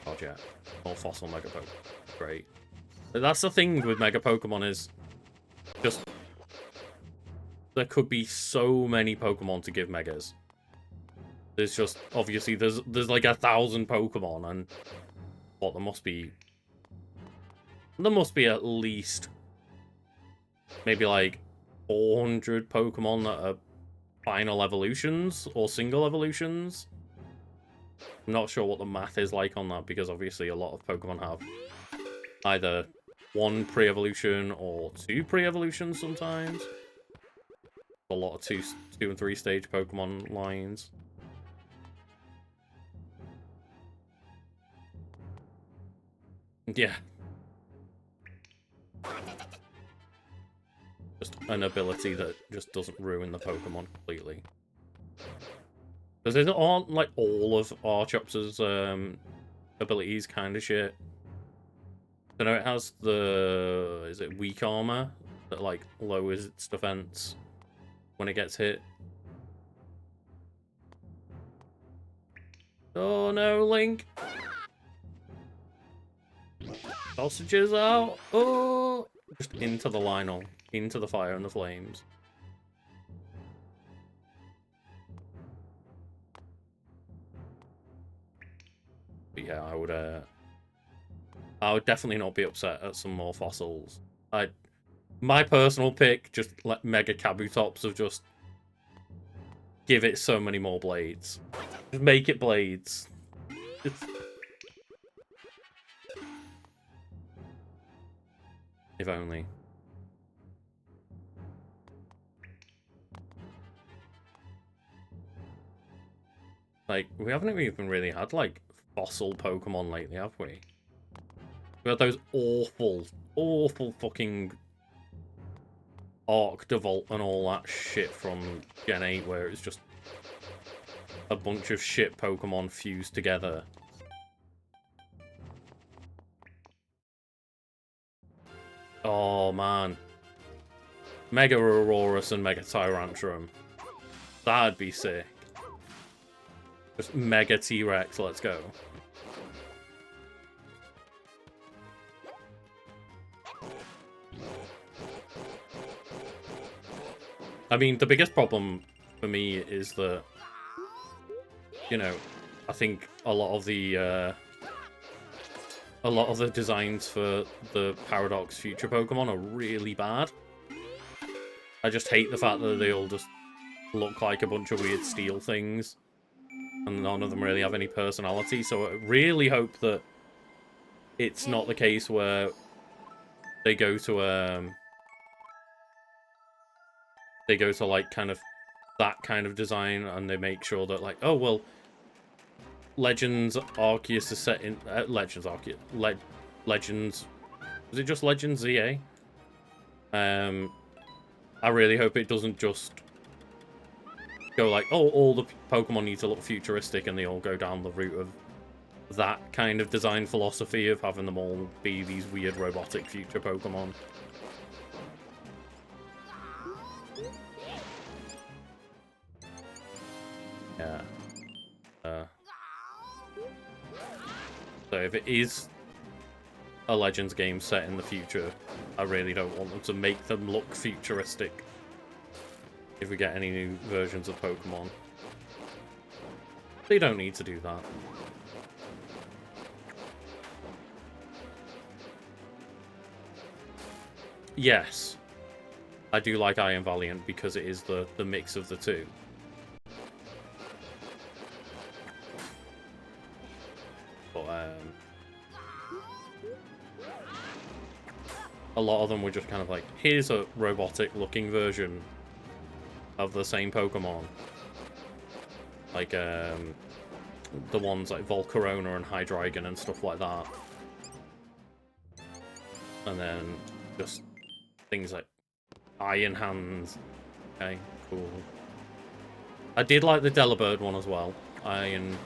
Oh yeah, all fossil Mega Pokemon. Great. That's the thing with Mega Pokemon is just there could be so many Pokemon to give Megas. There's just obviously there's like 1,000 Pokemon, and what there must be at least maybe like 400 Pokemon that are final evolutions or single evolutions. I'm not sure what the math is like on that because obviously a lot of Pokemon have either 1 pre-evolution or 2 pre-evolutions sometimes. A lot of 2 and 3 stage Pokemon lines. Yeah. Just an ability that just doesn't ruin the Pokemon completely. Because it aren't like all of Archops's abilities kind of shit. So no, it has the is it weak armor that like lowers its defense when it gets hit. Oh no, Link! Sausages out! Oh! Just into the Lionel, into the fire and the flames. But yeah, I would definitely not be upset at some more fossils. My personal pick, just let Mega Kabutops of just give it so many more blades. Just make it blades. If only. Like, we haven't even really had, like, fossil Pokemon lately, have we? We had those awful fucking Arctovolt and all that shit from Gen 8, where it's just a bunch of shit Pokemon fused together. Oh, man. Mega Aurorus and Mega Tyrantrum. That'd be sick. Just Mega T-Rex, let's go. I mean, the biggest problem for me is that, you know, I think a lot of the a lot of the designs for the Paradox Future Pokemon are really bad. I just hate the fact that they all just look like a bunch of weird steel things, and none of them really have any personality, so I really hope that it's not the case where they go to like kind of that kind of design, and they make sure that like, oh well, Legends Arceus is set in Legends Arceus Legends, was it just Legends ZA? I really hope it doesn't just go like, oh, all the Pokemon need to look futuristic, and they all go down the route of that kind of design philosophy of having them all be these weird robotic future Pokemon. Yeah. So if it is a Legends game set in the future, I really don't want them to make them look futuristic if we get any new versions of Pokemon. They don't need to do that. Yes, I do like Iron Valiant because it is the mix of the two. But a lot of them were just kind of like, here's a robotic looking version of the same Pokemon. Like the ones like Volcarona and Hydreigon and stuff like that. And then just things like Iron Hands. Okay, cool. I did like the Delibird one as well. Iron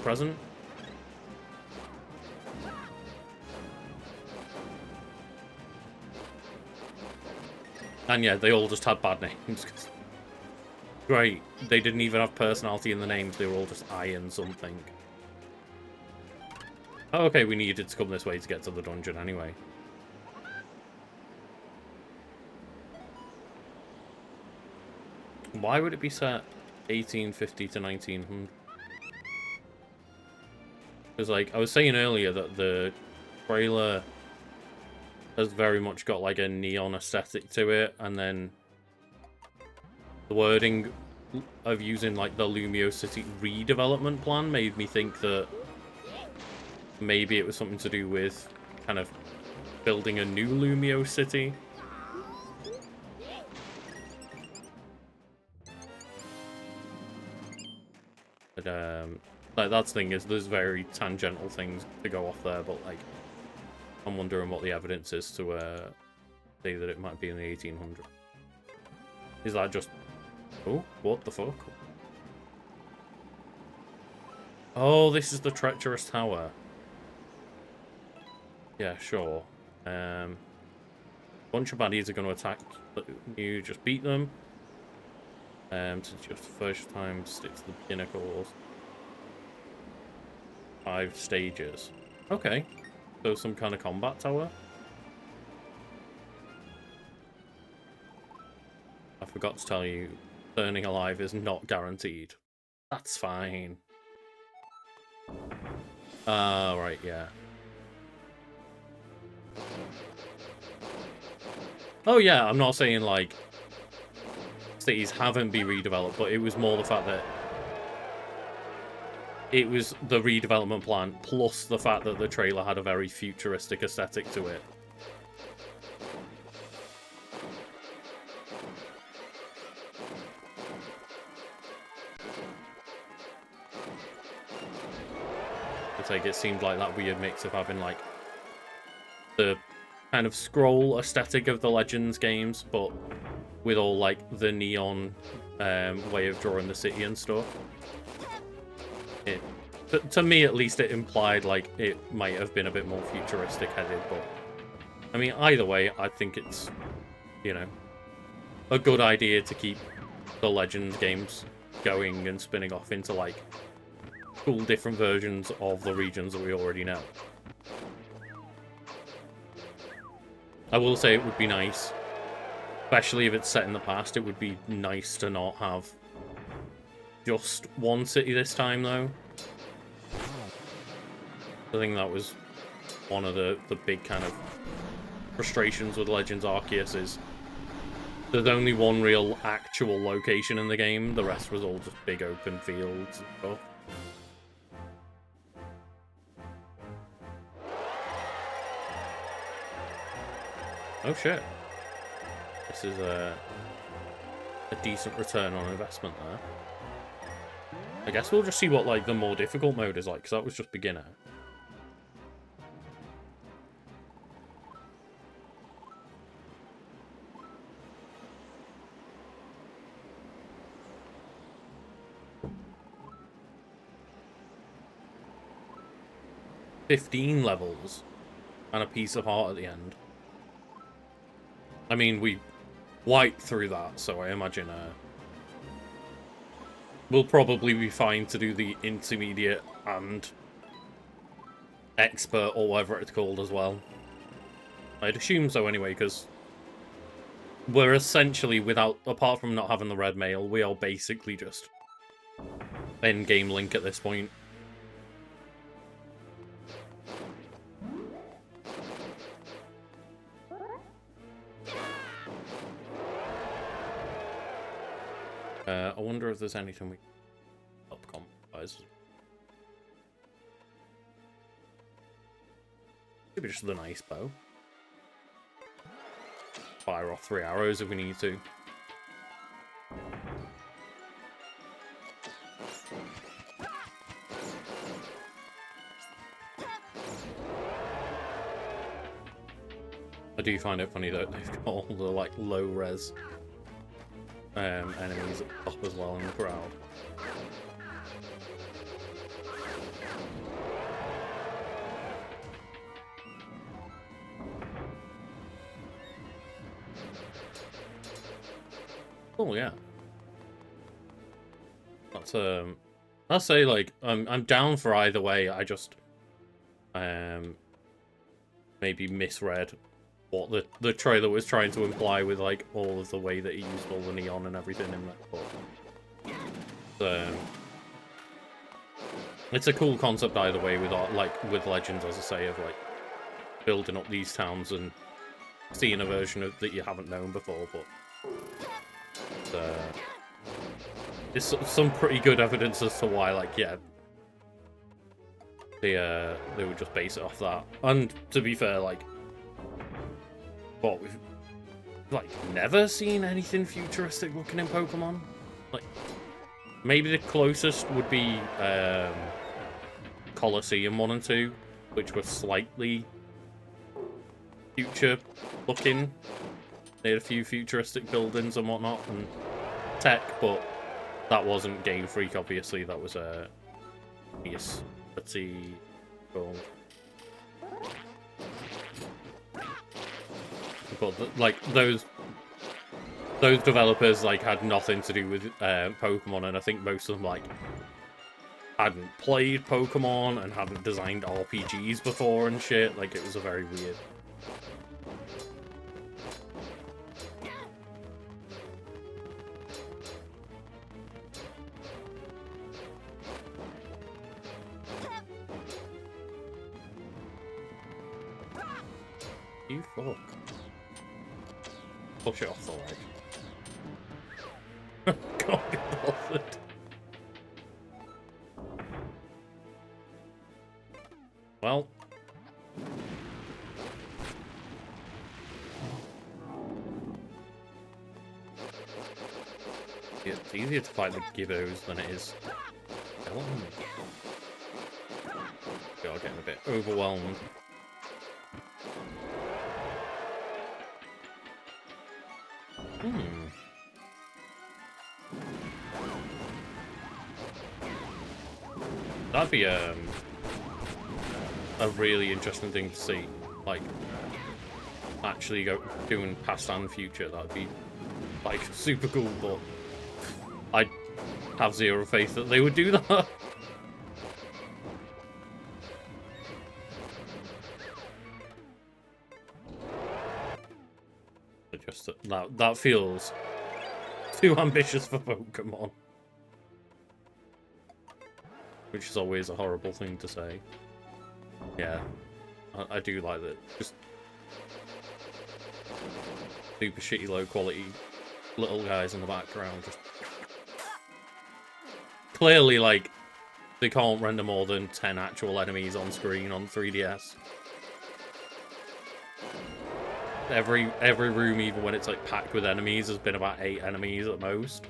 Present. And yeah, they all just had bad names. Great. They didn't even have personality in the names. They were all just Iron something. Oh, okay, we needed to come this way to get to the dungeon anyway. Why would it be set 1850 to 1900? Because, like, I was saying earlier that the trailer has very much got, like, a neon aesthetic to it, and then the wording of using, like, the Lumio City redevelopment plan made me think that maybe it was something to do with kind of building a new Lumio City. But, like, that's the thing is, there's very tangential things to go off there, but, like, I'm wondering what the evidence is to say that it might be in the 1800s. Is that just... Oh, what the fuck? Oh, this is the treacherous tower. Yeah, sure. Bunch of baddies are going to attack you. Just beat them. To just first time stick to the pinnacles. 5 stages. Okay. So some kind of combat tower. I forgot to tell you, turning alive is not guaranteed. That's fine. Right, yeah. Oh yeah, I'm not saying like cities haven't been redeveloped, but it was more the fact that it was the redevelopment plan plus the fact that the trailer had a very futuristic aesthetic to it. It's like it seemed like that weird mix of having like the kind of scroll aesthetic of the Legends games, but with all like the neon way of drawing the city and stuff. To me at least, it implied like it might have been a bit more futuristic headed, but I mean either way, I think it's, you know, a good idea to keep the Legends games going and spinning off into like cool different versions of the regions that we already know. I will say it would be nice, especially if it's set in the past, it would be nice to not have just one city this time, though. I think that was one of the big kind of frustrations with Legends Arceus is there's only one real actual location in the game. The rest was all just big open fields and stuff. Oh shit. This is a decent return on investment there. I guess we'll just see what like the more difficult mode is like, because that was just beginner. $15 levels and a piece of heart at the end. I mean, we wiped through that, so I imagine we'll probably be fine to do the intermediate and expert, or whatever it's called, as well. I'd assume so anyway, because we're essentially, apart from not having the red mail, we are basically just endgame Link at this point. I wonder if there's anything we can help compromise. Maybe just the nice bow. Fire off 3 arrows if we need to. I do find it funny that they've got all the like low res enemies up as well in the crowd. Oh yeah. That's I'll say like I'm down for either way. I just maybe misread what the trailer was trying to imply with like all of the way that he used all the neon and everything in that. But it's a cool concept either way with with Legends, as I say, of like building up these towns and seeing a version of that you haven't known before. But it's some pretty good evidence as to why, like, yeah, they would just base it off that. And to be fair, like, what we've like never seen anything futuristic looking in Pokemon. Like, maybe the closest would be Colosseum 1 and 2, which were slightly future looking. They had a few futuristic buildings and whatnot and tech, but that wasn't Game Freak, obviously. That was yes. Let's see. Cool. But like those developers like had nothing to do with Pokemon, and I think most of them like hadn't played Pokemon and hadn't designed RPGs before and shit. Like, it was a very weird. You fuck. Push it off the ledge. Can't be bothered. Well. It's easier to fight the Gibbos than it is. God, getting a bit overwhelmed. That'd be a really interesting thing to see, like actually doing past and future. That'd be like super cool, but I have zero faith that they would do that. Just that feels too ambitious for Pokemon. Which is always a horrible thing to say. Yeah. I do like that. Just super shitty, low quality little guys in the background. Just clearly, like, they can't render more than 10 actual enemies on screen on 3DS. Every room, even when it's like packed with enemies, has been about 8 enemies at most.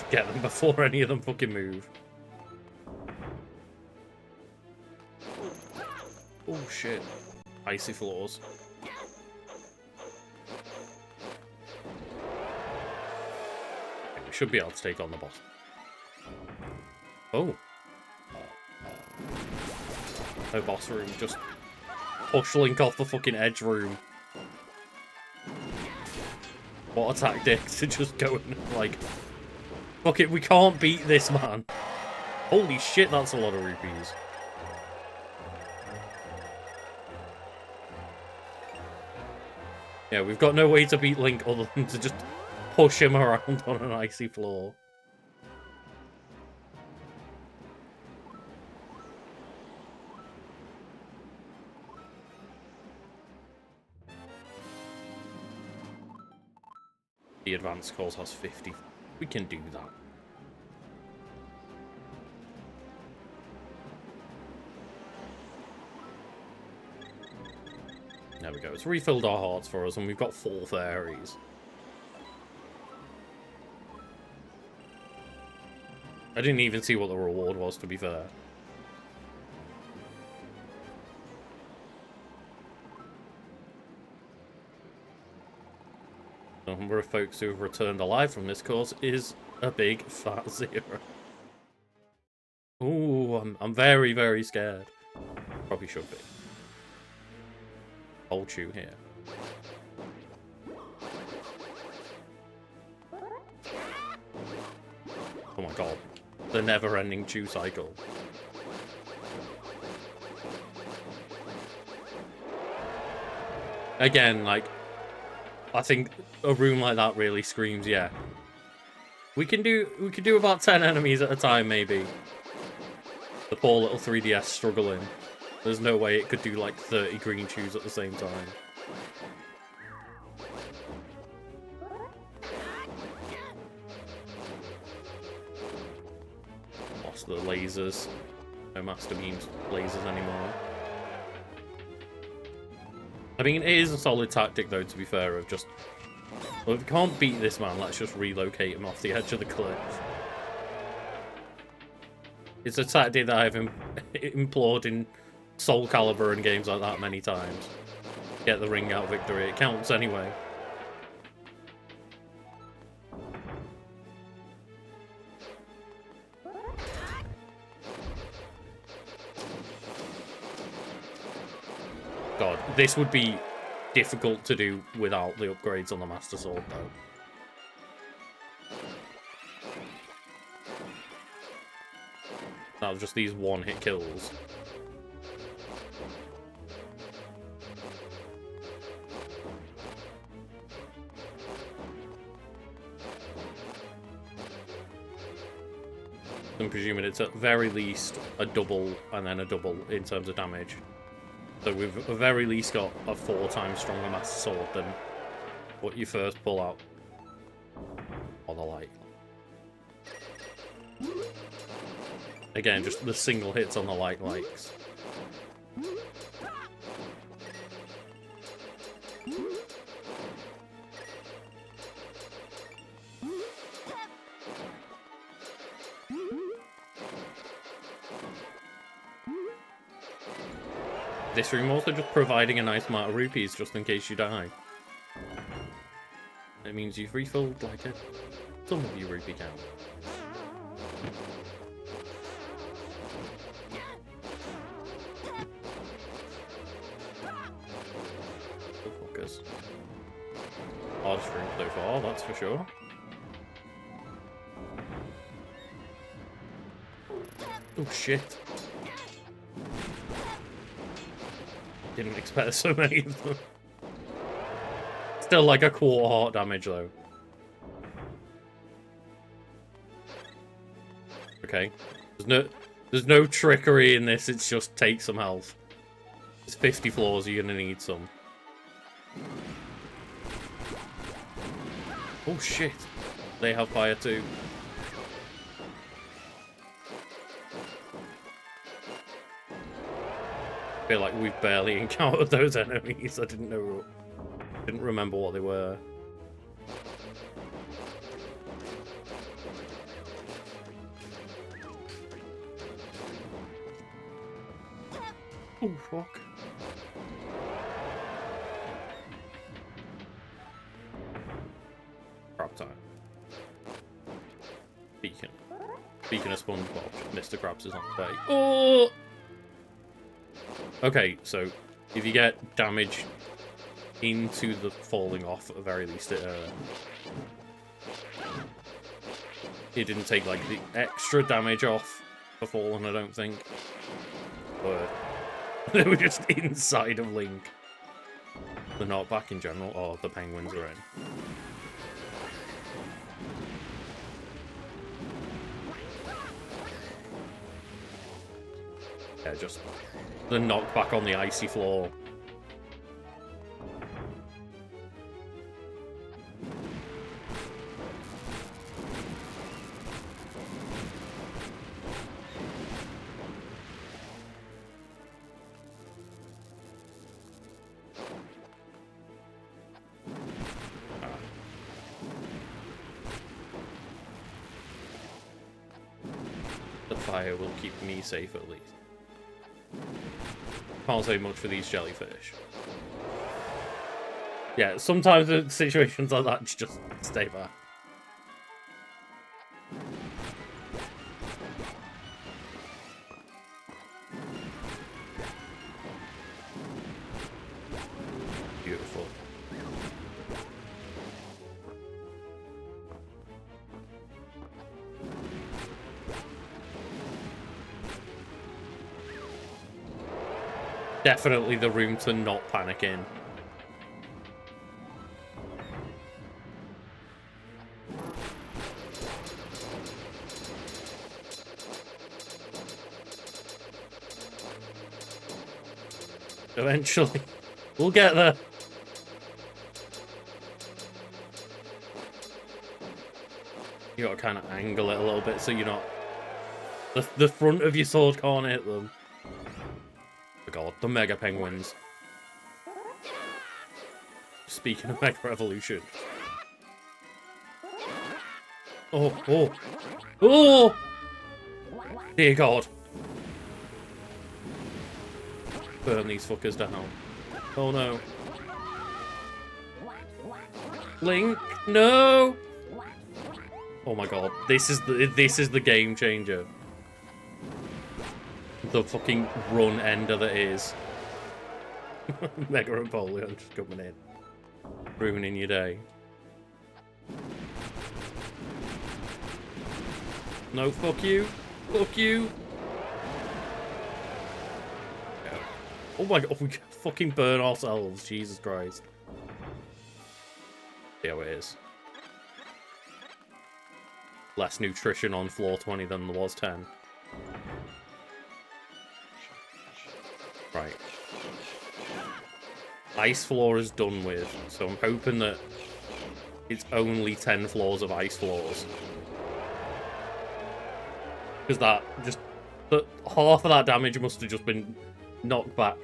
Get them before any of them fucking move. Oh shit. Icy floors. We should be able to take on the boss. Oh. No boss room, just push Link off the fucking edge room. What a tactic to just go and like, fuck it, we can't beat this man. Holy shit, that's a lot of rupees. Yeah, we've got no way to beat Link other than to just push him around on an icy floor. The advanced course has 50. We can do that. There we go. It's refilled our hearts for us, and we've got 4 fairies. I didn't even see what the reward was, to be fair. The number of folks who have returned alive from this course is a big fat 0. Ooh, I'm very, very scared. Probably should be. Old chew here. Oh my god. The never-ending chew cycle. Again, like, I think a room like that really screams, yeah. We can do about 10 enemies at a time, maybe. The poor little 3DS struggling. There's no way it could do like 30 green chews at the same time. Lost the lasers. No Master Beam's lasers anymore. I mean, it is a solid tactic, though, to be fair, of just... Well, if we can't beat this man, let's just relocate him off the edge of the cliff. It's a tactic that I've implored in Soul Calibur and games like that many times. Get the ring out victory. It counts anyway. God, this would be difficult to do without the upgrades on the Master Sword, though. That was just these one-hit kills. I'm presuming it's at very least a double and then a double in terms of damage. So we've at the very least got a 4 times stronger Master Sword than what you first pull out. Or the like. Again, just the single hits on the likes. This room also just providing a nice amount of rupees just in case you die. It means you've refilled like some of your rupee count. Focus. Hardest room so far, that's for sure. Oh shit. Didn't expect so many of them. Still like a quarter heart damage though. Okay. There's no trickery in this, it's just take some health. It's 50 floors, you're gonna need some. Oh shit. They have fire too. I feel like we've barely encountered those enemies. I didn't remember what they were. Oh fuck. Crab time. Speaking of SpongeBob, Mr. Krabs is on the day. Oh! Okay, so if you get damage into the falling off, at the very least, it didn't take like the extra damage off the falling, I don't think. But they were just inside of Link. They're not back in general. Oh, the penguins are in. Yeah, just the knockback on the icy floor. The fire will keep me safe at least. Can't say much for these jellyfish. Yeah, sometimes in situations like that, just stay back. Beautiful. Definitely the room to not panic in. Eventually. We'll get there. You gotta kind of angle it a little bit so you're not... The front of your sword can't hit them. Oh god, the Mega Penguins. Speaking of Mega Evolution. Oh, oh. Oh! Dear god. Burn these fuckers down. Oh no. Link, no! Oh my god, this is the game changer. The fucking run ender that is. Mega Napoleon just coming in. Ruining your day. No, fuck you. Fuck you. Oh my god, we can fucking burn ourselves. Jesus Christ. See how it is. Less nutrition on floor 20 than there was 10. Right. Ice floor is done with, so I'm hoping that it's only 10 floors of ice floors. Because that just... half of that damage must have just been knocked back.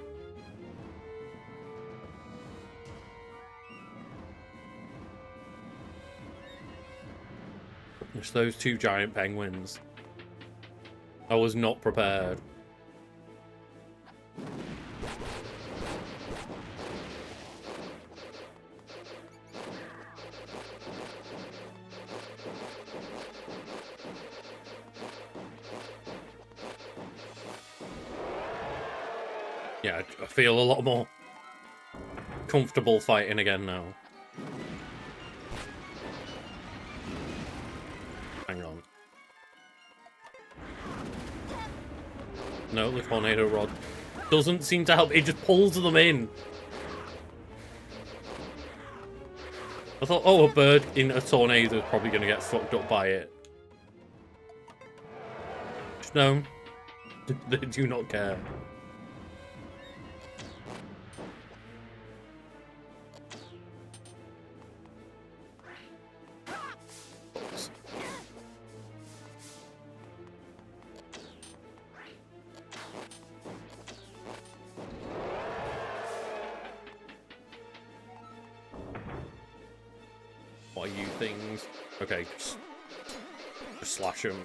Just those two giant penguins. I was not prepared. Yeah, I feel a lot more comfortable fighting again now. Hang on. No, the tornado rod doesn't seem to help. It just pulls them in. I thought, oh, a bird in a tornado is probably going to get fucked up by it. No. They do not care. What are you things? Okay, just slash them.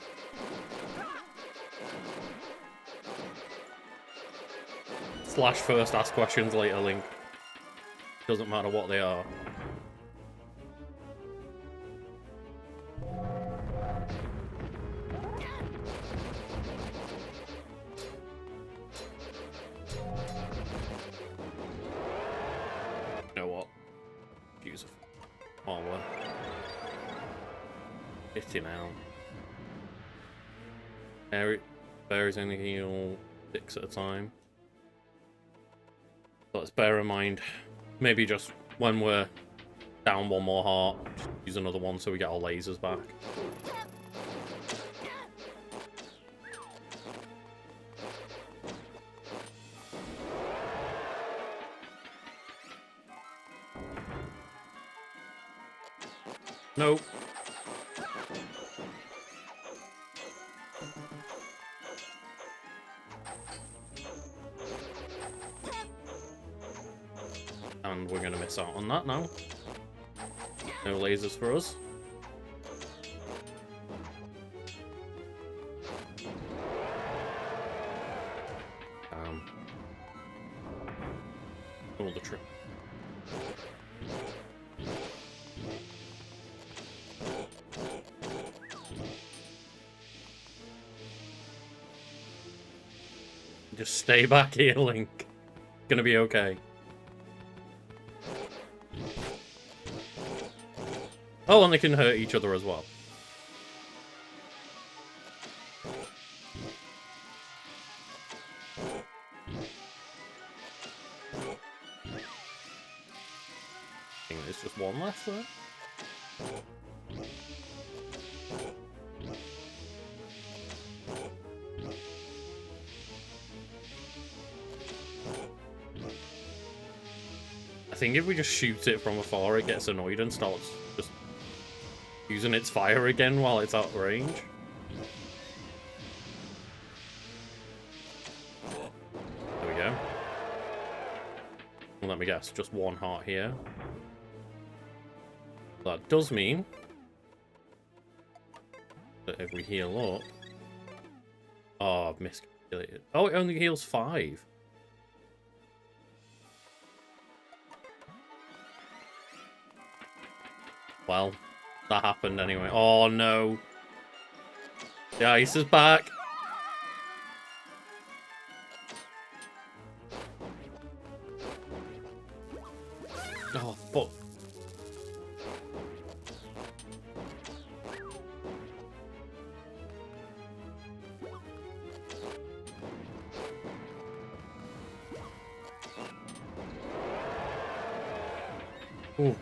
Slash first, ask questions later, Link. Doesn't matter what they are. You know what? Use a armor. 50 now. Berries only heal 6 at a time. So let's bear in mind, maybe just when we're down one more heart, just use another one so we get our lasers back. Nope. And we're gonna miss out on that now. No lasers for us. All the trip. Just stay back here, Link. Gonna be okay. Oh, and they can hurt each other as well. I think there's just one left there. I think if we just shoot it from afar, it gets annoyed and starts just using its fire again while it's out of range. There we go. Well, let me guess, just one heart here. That does mean that if we heal up... Oh, I've miscalculated. Oh, it only heals 5. Well, that happened anyway. Oh no. The ice is back. Oh, fuck. Ooh.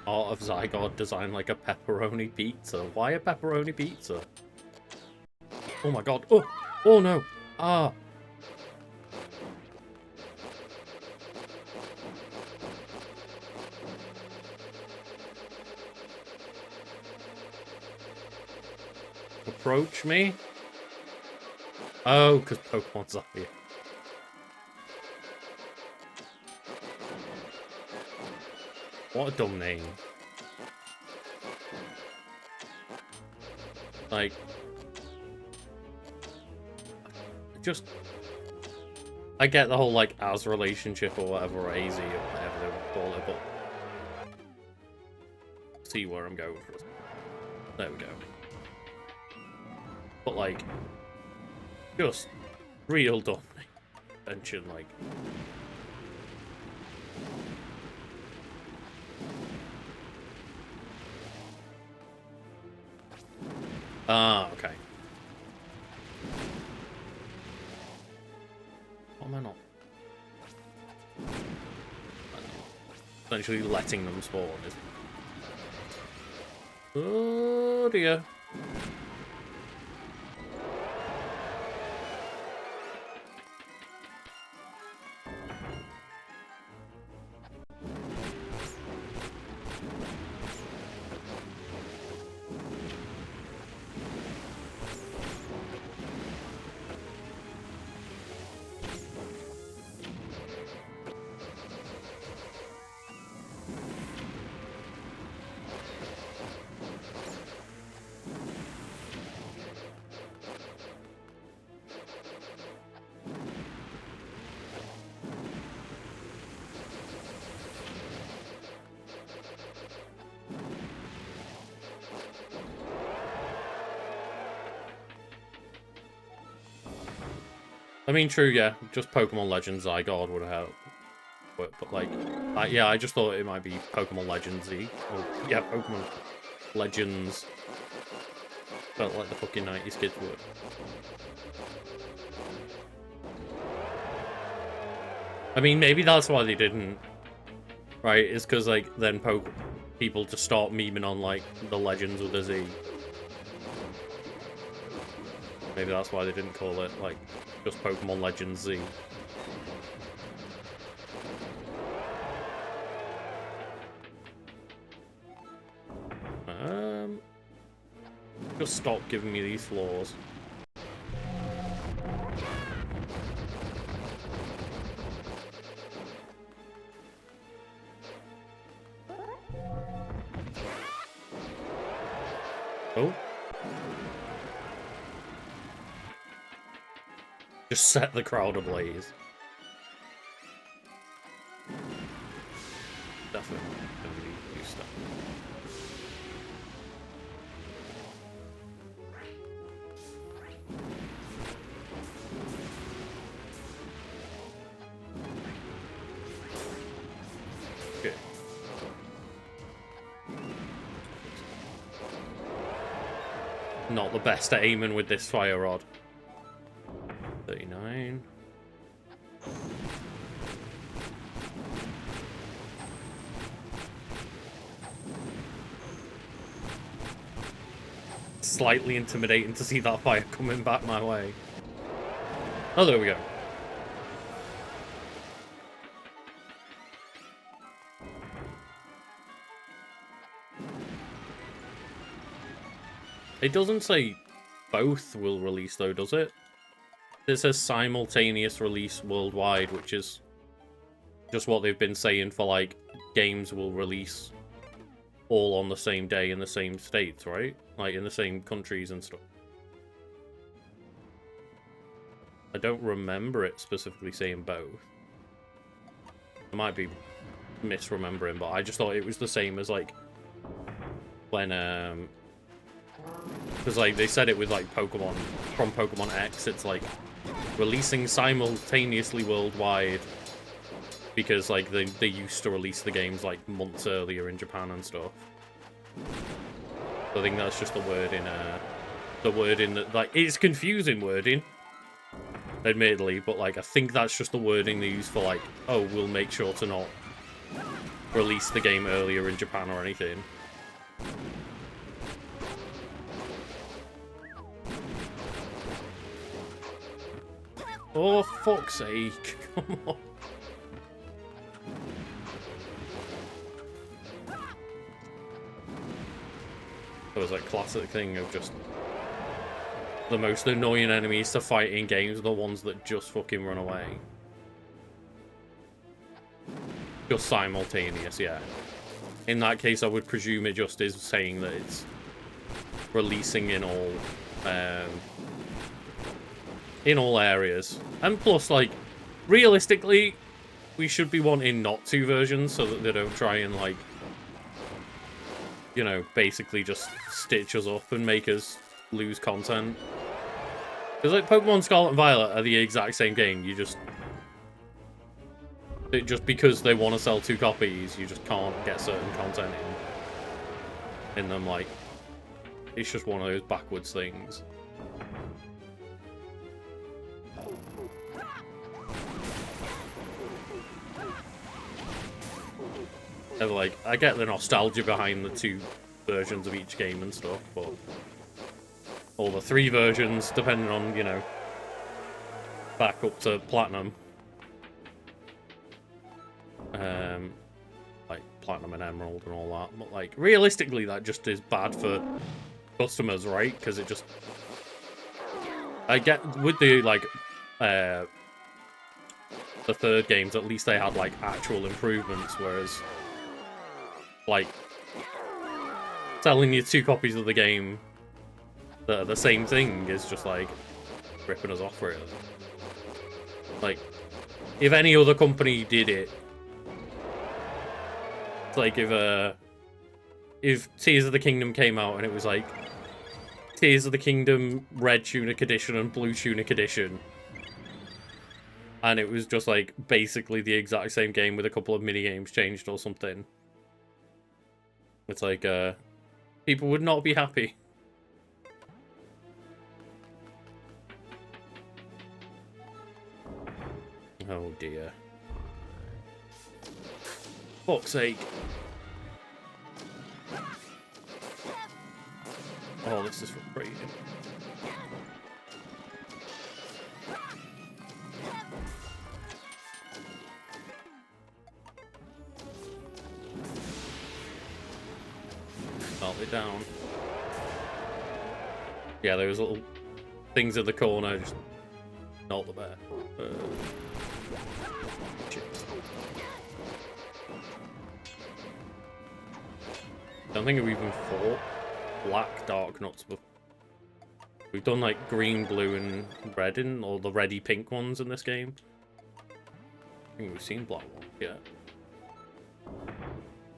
Art of Zygarde designed like a pepperoni pizza. Why a pepperoni pizza? Oh my god. Oh! Oh no! Ah! Approach me? Oh, because Pokemon's up here. What a dumb name. Like... Just... I get the whole, like, as relationship or whatever, or AZ or whatever they would call it, but... See where I'm going for this. There we go. But, like... Just... Real dumb mention, like... Ah, okay. am I not? Essentially letting them spawn. Oh dear. I mean, true, yeah. Just Pokemon Legends Zygarde would have helped. But like, yeah, I just thought it might be Pokemon Legends-y. Or, yeah, Pokemon Legends. Felt like the fucking 90s kids would. I mean, maybe that's why they didn't. Right? It's because, like, then people just start memeing on, like, the Legends with a Z. Maybe that's why they didn't call it, like, just Pokemon Legends Z. Just stop giving me these floors. Oh. Just set the crowd ablaze. Definitely gonna do stuff. Okay. Not the best at aiming with this fire rod. 39. Slightly intimidating to see that fire coming back my way. Oh, there we go. It doesn't say both will release though, does it? It says simultaneous release worldwide, which is just what they've been saying for, like, games will release all on the same day in the same states, right? Like, in the same countries and stuff. I don't remember it specifically saying both. I might be misremembering, but I just thought it was the same as, like, when, because, like, they said it with, like, Pokemon, from Pokemon X, it's, like, releasing simultaneously worldwide, because, like, they used to release the games, like, months earlier in Japan and stuff. So I think that's just the wording that, like, it's confusing wording, admittedly, but, like, I think that's just the wording they use for, like, oh, we'll make sure to not release the game earlier in Japan or anything. Oh, fuck's sake. Come on. It was like classic thing of just the most annoying enemies to fight in games are the ones that just fucking run away. Just simultaneous, yeah. In that case, I would presume it just is saying that it's releasing in all areas. And plus, like, realistically, we should be wanting not two versions so that they don't try and, like, you know, basically just stitch us up and make us lose content. Because, like, Pokemon Scarlet and Violet are the exact same game. You just because they want to sell two copies, you just can't get certain content in them. Like, it's just one of those backwards things. And, like, I get the nostalgia behind the 2 versions of each game and stuff, but... Or the 3 versions, depending on, you know, back up to Platinum. Like, Platinum and Emerald and all that. But, like, realistically, that just is bad for customers, right? Because it just... I get, with the, like, the 3rd games, at least they had, like, actual improvements, whereas... Like, selling you 2 copies of the game that are the same thing is just, like, ripping us off, really. Like, if any other company did it, it's like if Tears of the Kingdom came out and it was like Tears of the Kingdom Red Tunic Edition and Blue Tunic Edition, and it was just like basically the exact same game with a couple of mini games changed or something, it's like people would not be happy. Oh dear. Fuck's sake. Oh, this is frustrating. Melt it down. Yeah, those little things in the corner, just not the bear. I don't think we've even fought black dark nuts before. We've done like green, blue, and red in, or the reddy pink ones in this game. I think we've seen black ones, yeah.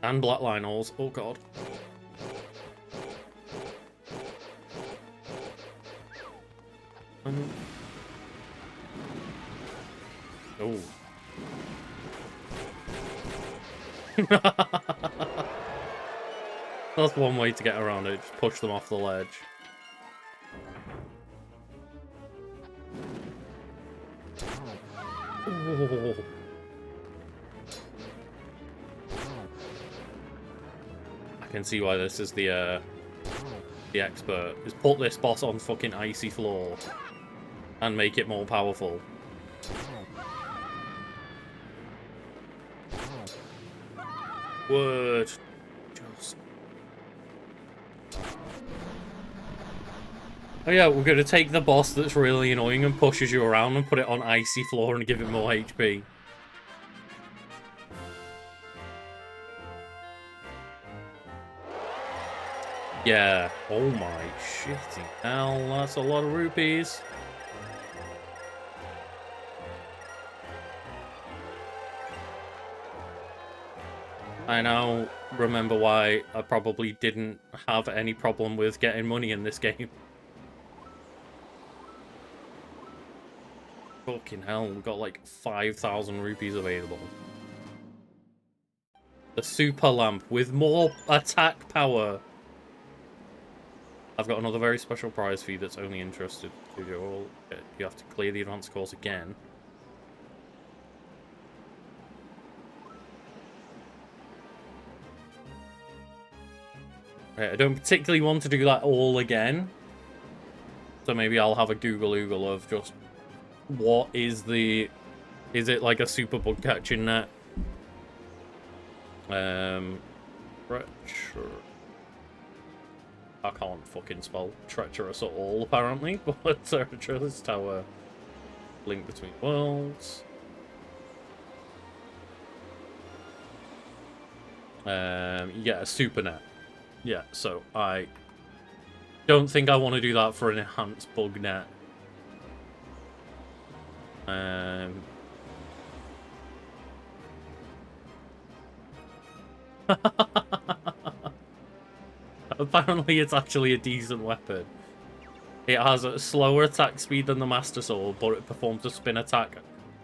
And black Lynels, oh god. Oh. That's one way to get around it, just push them off the ledge. Oh. I can see why this is the expert. Is put this boss on fucking icy floor and make it more powerful. Word. Just... Oh yeah, we're going to take the boss that's really annoying and pushes you around and put it on icy floor and give it more HP. Yeah. Oh my shitty hell, that's a lot of rupees. I now remember why I probably didn't have any problem with getting money in this game. Fucking hell, we've got like 5,000 rupees available. The super lamp with more attack power. I've got another very special prize for you that's only interested to you. You have to clear the advanced course again. Right, I don't particularly want to do that all again. So maybe I'll have a Google of just what is the... Is it like a super bug catching net? I can't fucking spell treacherous at all, apparently. But treacherous tower. Link between worlds. You get a super net. Yeah, so I don't think I want to do that for an enhanced bug net. Apparently it's actually a decent weapon. It has a slower attack speed than the Master Sword, but it performs a spin attack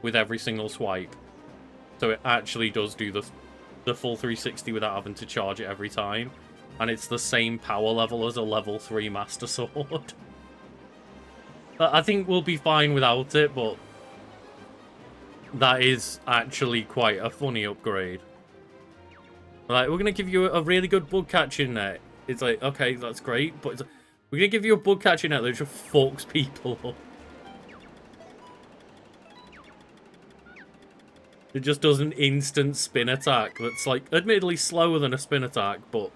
with every single swipe. So it actually does do the full 360 without having to charge it every time. And it's the same power level as a level 3 Master Sword. I think we'll be fine without it, but that is actually quite a funny upgrade. Like, we're gonna give you a really good bug catching net. It's like, okay, that's great, but it's like, we're gonna give you a bug catching net that just fucks people up. It just does an instant spin attack that's like, admittedly slower than a spin attack, but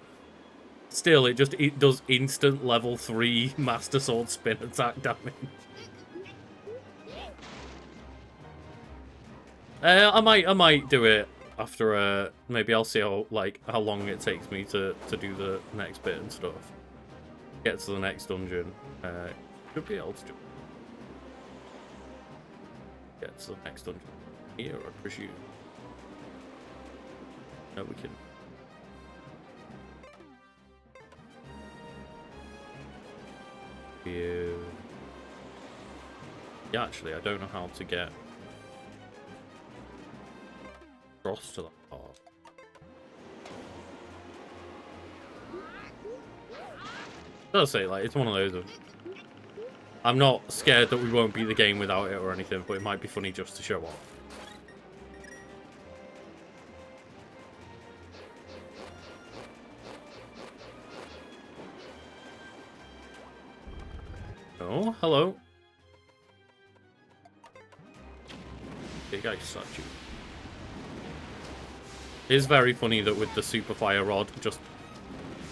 still, it does instant level 3 Master Sword spin attack damage. I might do it after maybe I'll see how long it takes me to do the next bit and stuff. Get to the next dungeon. Should be able to get to the next dungeon here, I presume. No, we can. Yeah, actually, I don't know how to get across to that part. I'll say, like, it's one of those. I'm not scared that we won't beat the game without it or anything, but it might be funny just to show off. Oh, hello. Big ice statue. It is very funny that with the super fire rod, just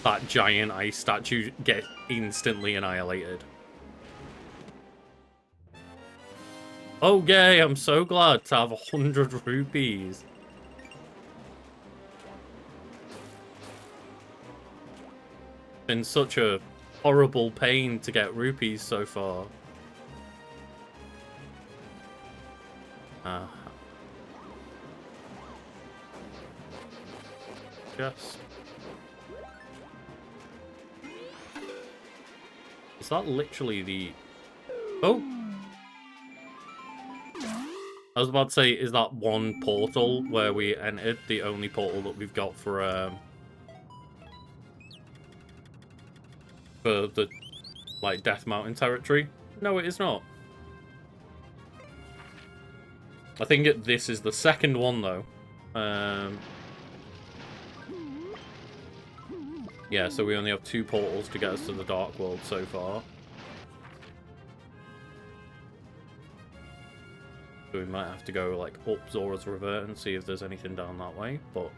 that giant ice statue get instantly annihilated. Oh yay, I'm so glad to have 100 rupees. Been such a horrible pain to get rupees so far. Just. Is that literally the... Oh! I was about to say, is that one portal where we entered the only portal that we've got for the, like, Death Mountain territory? No, it is not. I think this is the second one, though. Yeah, so we only have 2 portals to get us to the Dark World so far. So we might have to go, like, up Zora's River and see if there's anything down that way, but...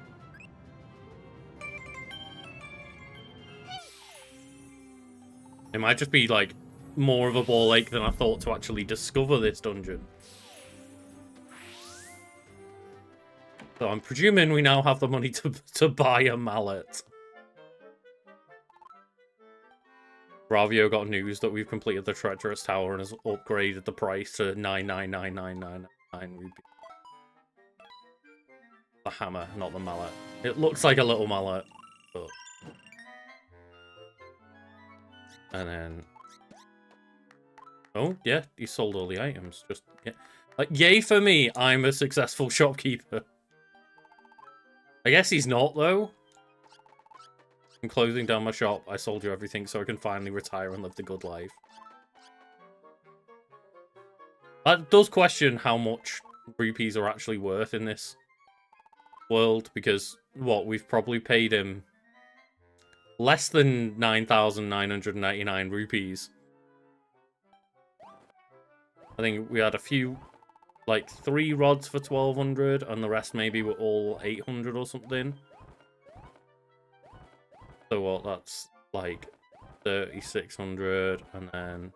It might just be, like, more of a ball ache than I thought to actually discover this dungeon. So I'm presuming we now have the money to buy a mallet. Ravio got news that we've completed the treacherous tower and has upgraded the price to 9999999 rupees. The hammer, not the mallet. It looks like a little mallet, but... And then... Oh, yeah, he sold all the items. Just, yeah. Like, yay for me, I'm a successful shopkeeper. I guess he's not, though. I'm closing down my shop. I sold you everything so I can finally retire and live the good life. That does question how much rupees are actually worth in this world, because, what, we've probably paid him less than 9,999 rupees. I think we had a few, like, 3 rods for 1,200, and the rest maybe were all 800 or something. So what, that's like 3,600 and then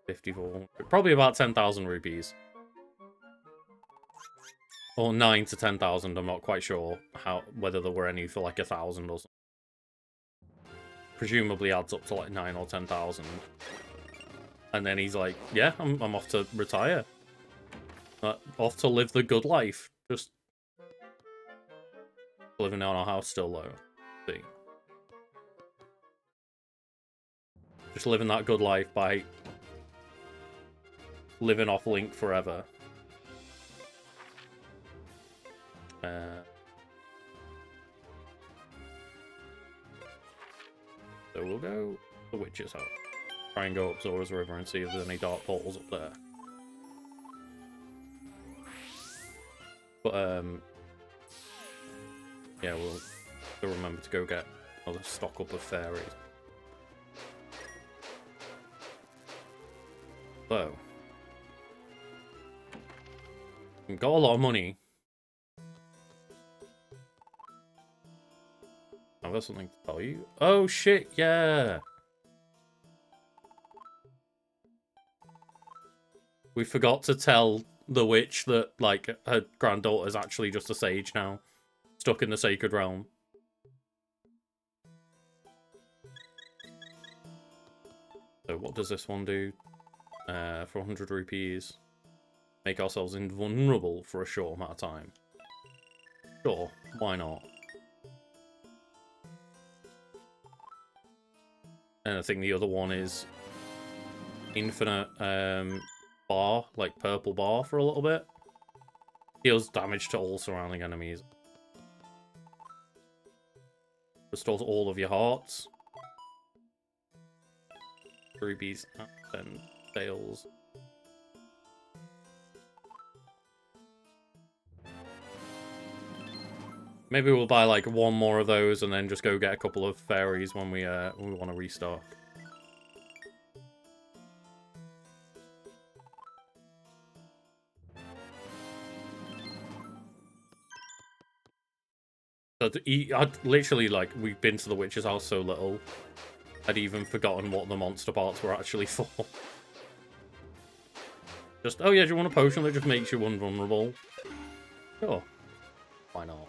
5,400. Probably about 10,000 rupees. Or 9 to 10,000, I'm not quite sure whether there were any for like 1,000 or something. Presumably adds up to like 9 or 10,000. And then he's like, yeah, I'm off to retire. Off to live the good life. Just living in our house still though. See. Just living that good life by living off Link forever. So we'll go the Witch's House. Try and go up Zora's River and see if there's any dark portals up there. But, yeah, we'll So remember to go get another stock up of fairies. So, we've got a lot of money. I've got something to tell you. Oh shit, yeah! We forgot to tell the witch that, like, her granddaughter's actually just a sage now. Stuck in the Sacred Realm. So what does this one do? For 100 rupees. Make ourselves invulnerable for a short amount of time. Sure, why not? And I think the other one is infinite bar, like purple bar for a little bit. Deals damage to all surrounding enemies. Restores all of your hearts. Rubies and fails. Maybe we'll buy like one more of those and then just go get a couple of fairies when we want to restart. So I'd literally, like, we've been to the witch's house so little, I'd even forgotten what the monster parts were actually for. Just, oh yeah, do you want a potion that just makes you invulnerable? Sure. Why not?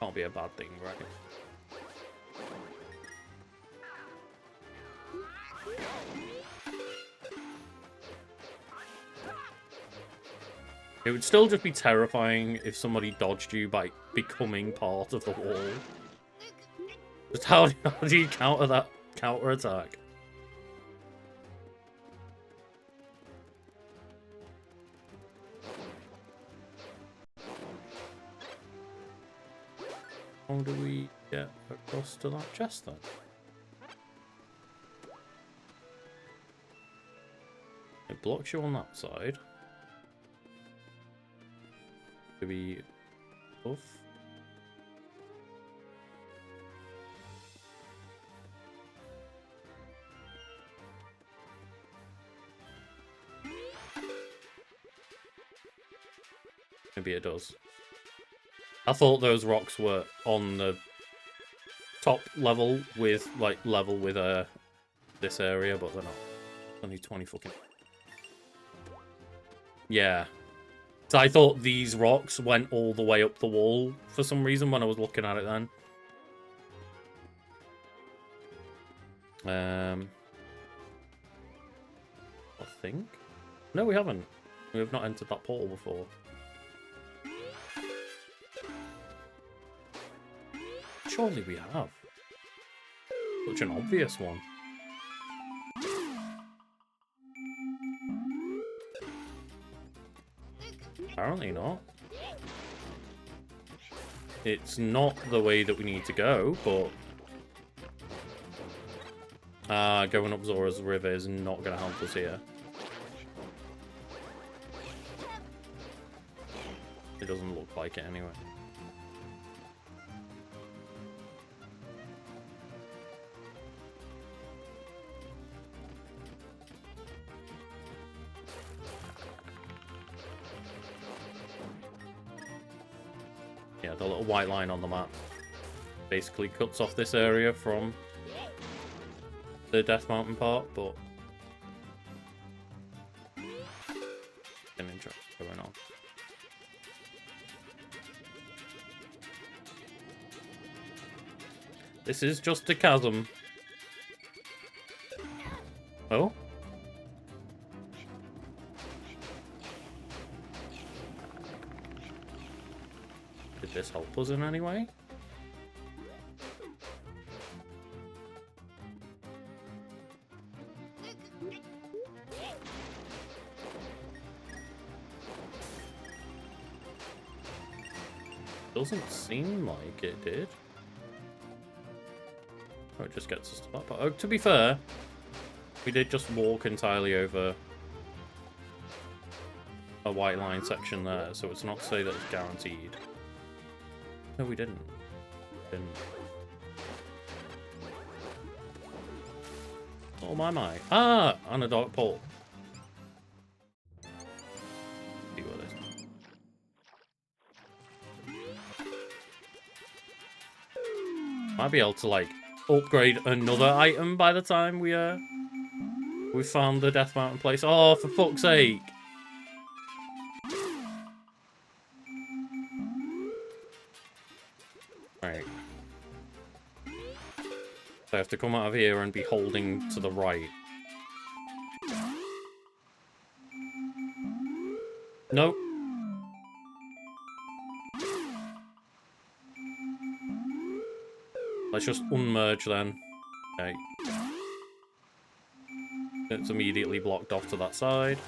Can't be a bad thing, right? It would still just be terrifying if somebody dodged you by becoming part of the wall. Just how do you counter that counter attack? How do we get across to that chest then? It blocks you on that side. Maybe off. Maybe it does. I thought those rocks were on the top level with, like, this area, but they're not. Only 20 fucking... Yeah. So I thought these rocks went all the way up the wall for some reason when I was looking at it then. I think? No, we haven't. We have not entered that portal before. Surely we have. Such an obvious one. Apparently not. It's not the way that we need to go, but... going up Zora's River is not going to help us here. It doesn't look like it anyway. Yeah, the little white line on the map basically cuts off this area from the Death Mountain part, but an interest going on. This is just a chasm. Oh? Did this help us in any way? Doesn't seem like it did. Oh, it just gets us to that part. Oh, to be fair, we did just walk entirely over a white line section there, so it's not to say that it's guaranteed. No, we didn't. Oh my. Ah! On a dark pole. See what it is. Might be able to, like, upgrade another item by the time we found the Death Mountain place. Oh, for fuck's sake! Right. So I have to come out of here and be holding to the right. Nope. Let's just unmerge then. Okay. It's immediately blocked off to that side.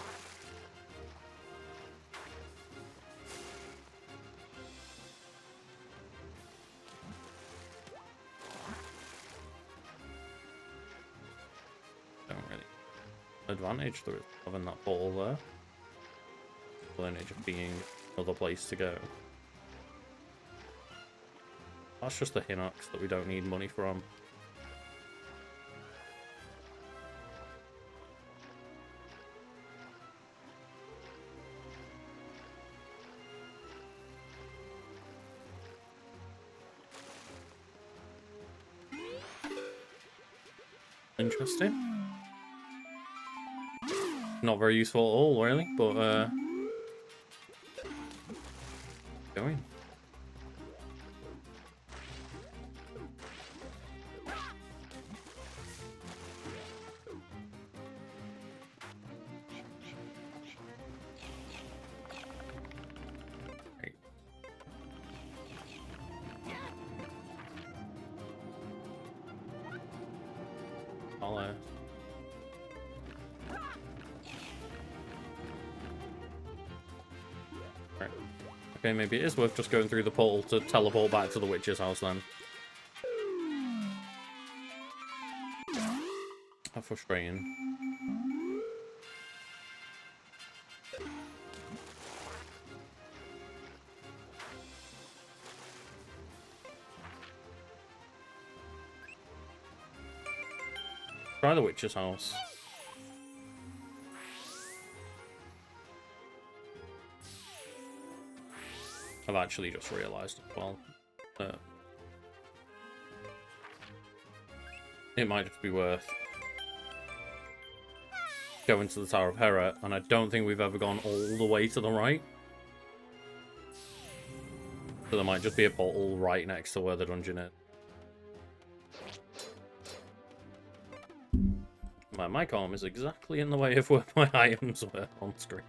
Don't really advantage there is having that ball there. Advantage of being another place to go. That's just the Hinox that we don't need money from. Interesting. Not very useful at all, really, but going. Okay, maybe it is worth just going through the portal to teleport back to the witch's house then. How frustrating. Try the witch's house. I've actually just realised as well that it might just be worth going to the Tower of Hera, and I don't think we've ever gone all the way to the right. So there might just be a portal right next to where the dungeon is. My mic arm is exactly in the way of where my items were on screen.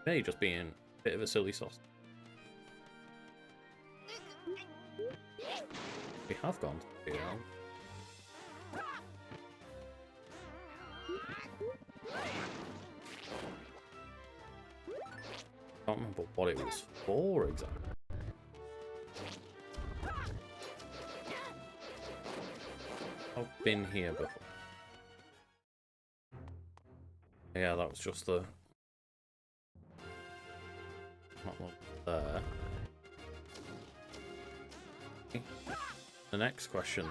May just being a bit of a silly sauce. We have gone to the can't remember what it was for exactly. I've been here before. Yeah, that was just the not long there. The next question.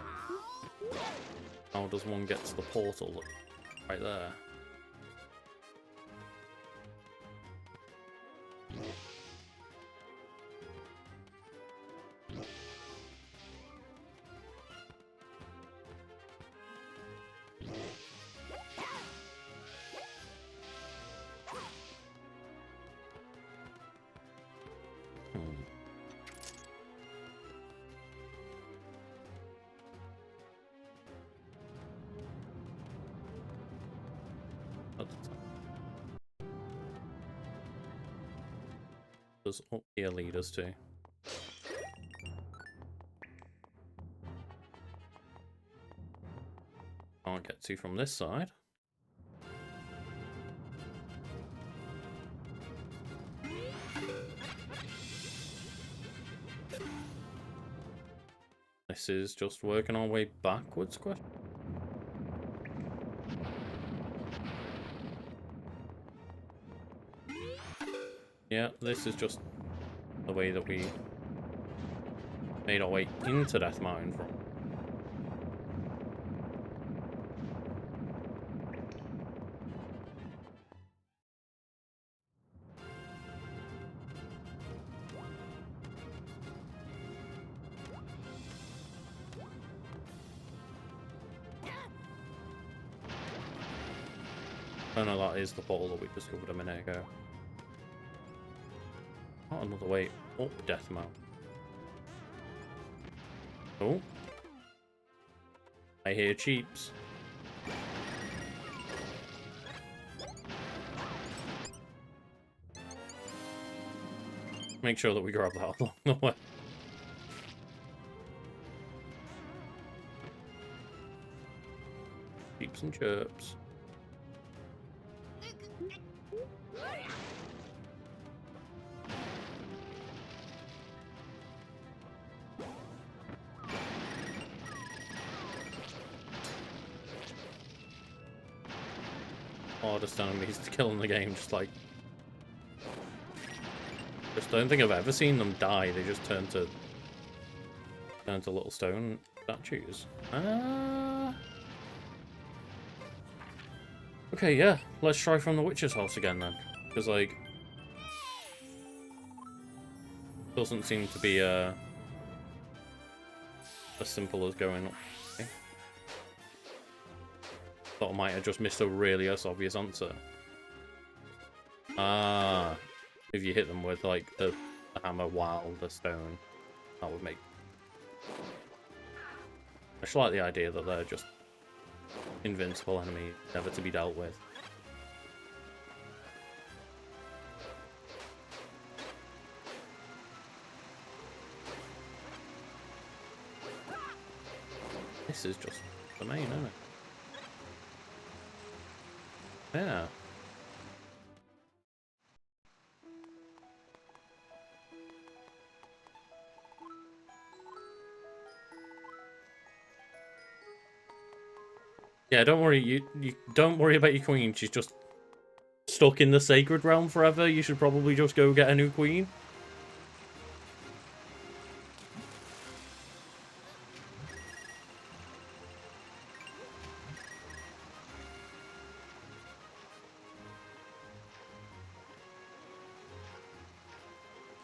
How does one get to the portal right there? Does up here lead us to? Can't get to from this side. This is just working our way backwards, question. Yeah, this is just the way that we made our way into Death Mountain from. Oh no, that is the portal that we discovered a minute ago. Not another way up Death Mountain. Oh. I hear cheeps. Make sure that we grab that along the way. Cheeps and chirps. Hardest enemies to kill in the game, just like... Just don't think I've ever seen them die, they just turn to little stone statues. Okay, yeah, let's try from the witch's house again then. Because, like... Doesn't seem to be, as simple as going up. Okay. Thought I might have just missed a really obvious answer. Ah, if you hit them with, like, the hammer while the stone, that would make... I just like the idea that they're just invincible enemies, never to be dealt with. This is just the main, isn't it? Yeah. Yeah, don't worry. You don't worry about your queen. She's just stuck in the sacred realm forever. You should probably just go get a new queen.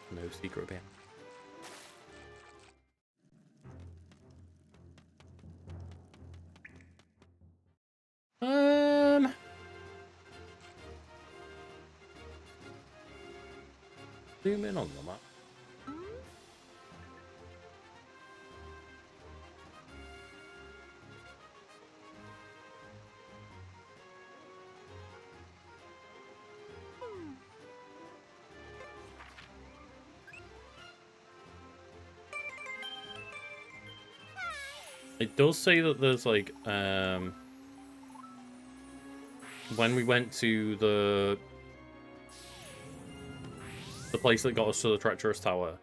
No secret bit. Zoom in on the map. It does say that there's like when we went to the place that got us to the treacherous tower,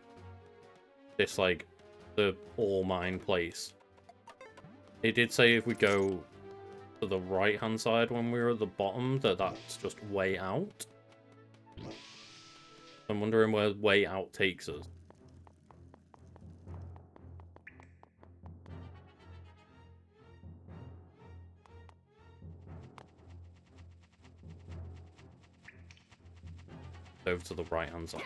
this like the ore mine place, it did say if we go to the right hand side when we were at the bottom that that's just way out. I'm wondering where way out takes us. Over to the right hand side.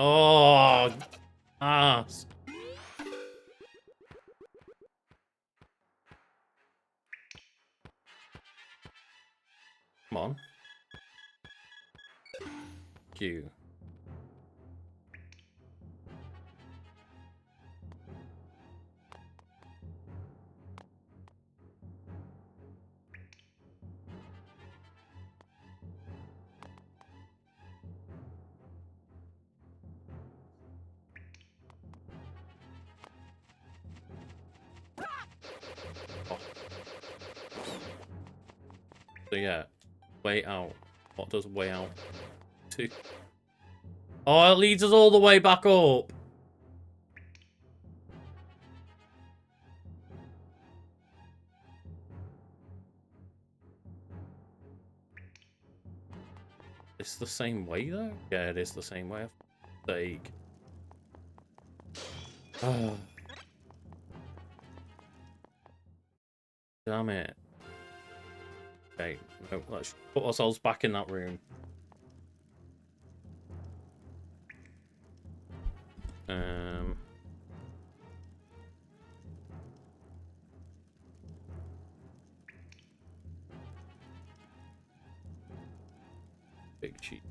Oh, ass. Come on. Q. So yeah, way out. What does way out to? Oh, it leads us all the way back up. It's the same way though? Yeah, it is the same way. Sake. Oh. Damn it. Okay, no, let's put ourselves back in that room. Big cheat.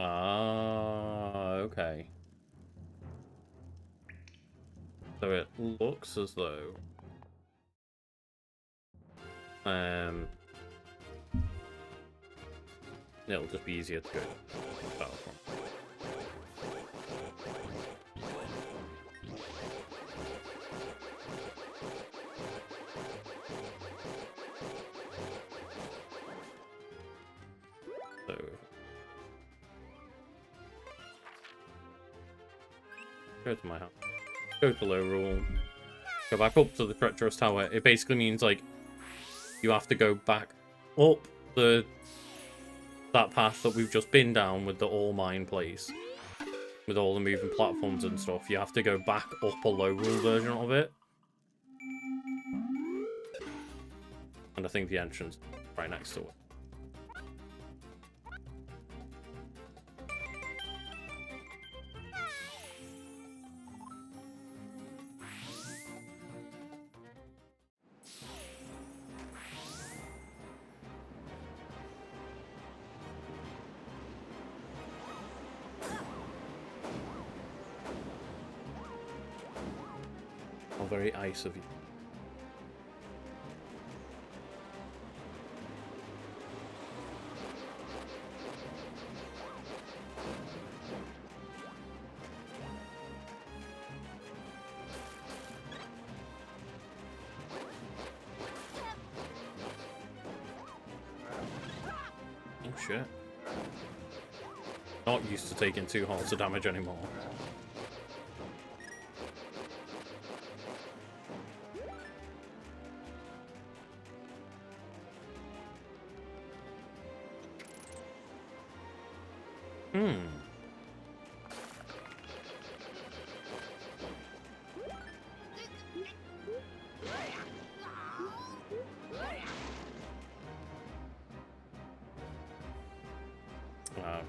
Ah, okay. So it looks as though it'll just be easier to go battle from. So go to my house. Go to low rule. Go back up to the treacherous tower. It basically means like you have to go back up that path that we've just been down with the all mine place. With all the moving platforms and stuff. You have to go back up a low rule version of it. And I think the entrance is right next to it. How very ice of you. Oh shit. Not used to taking 2 hearts of damage anymore.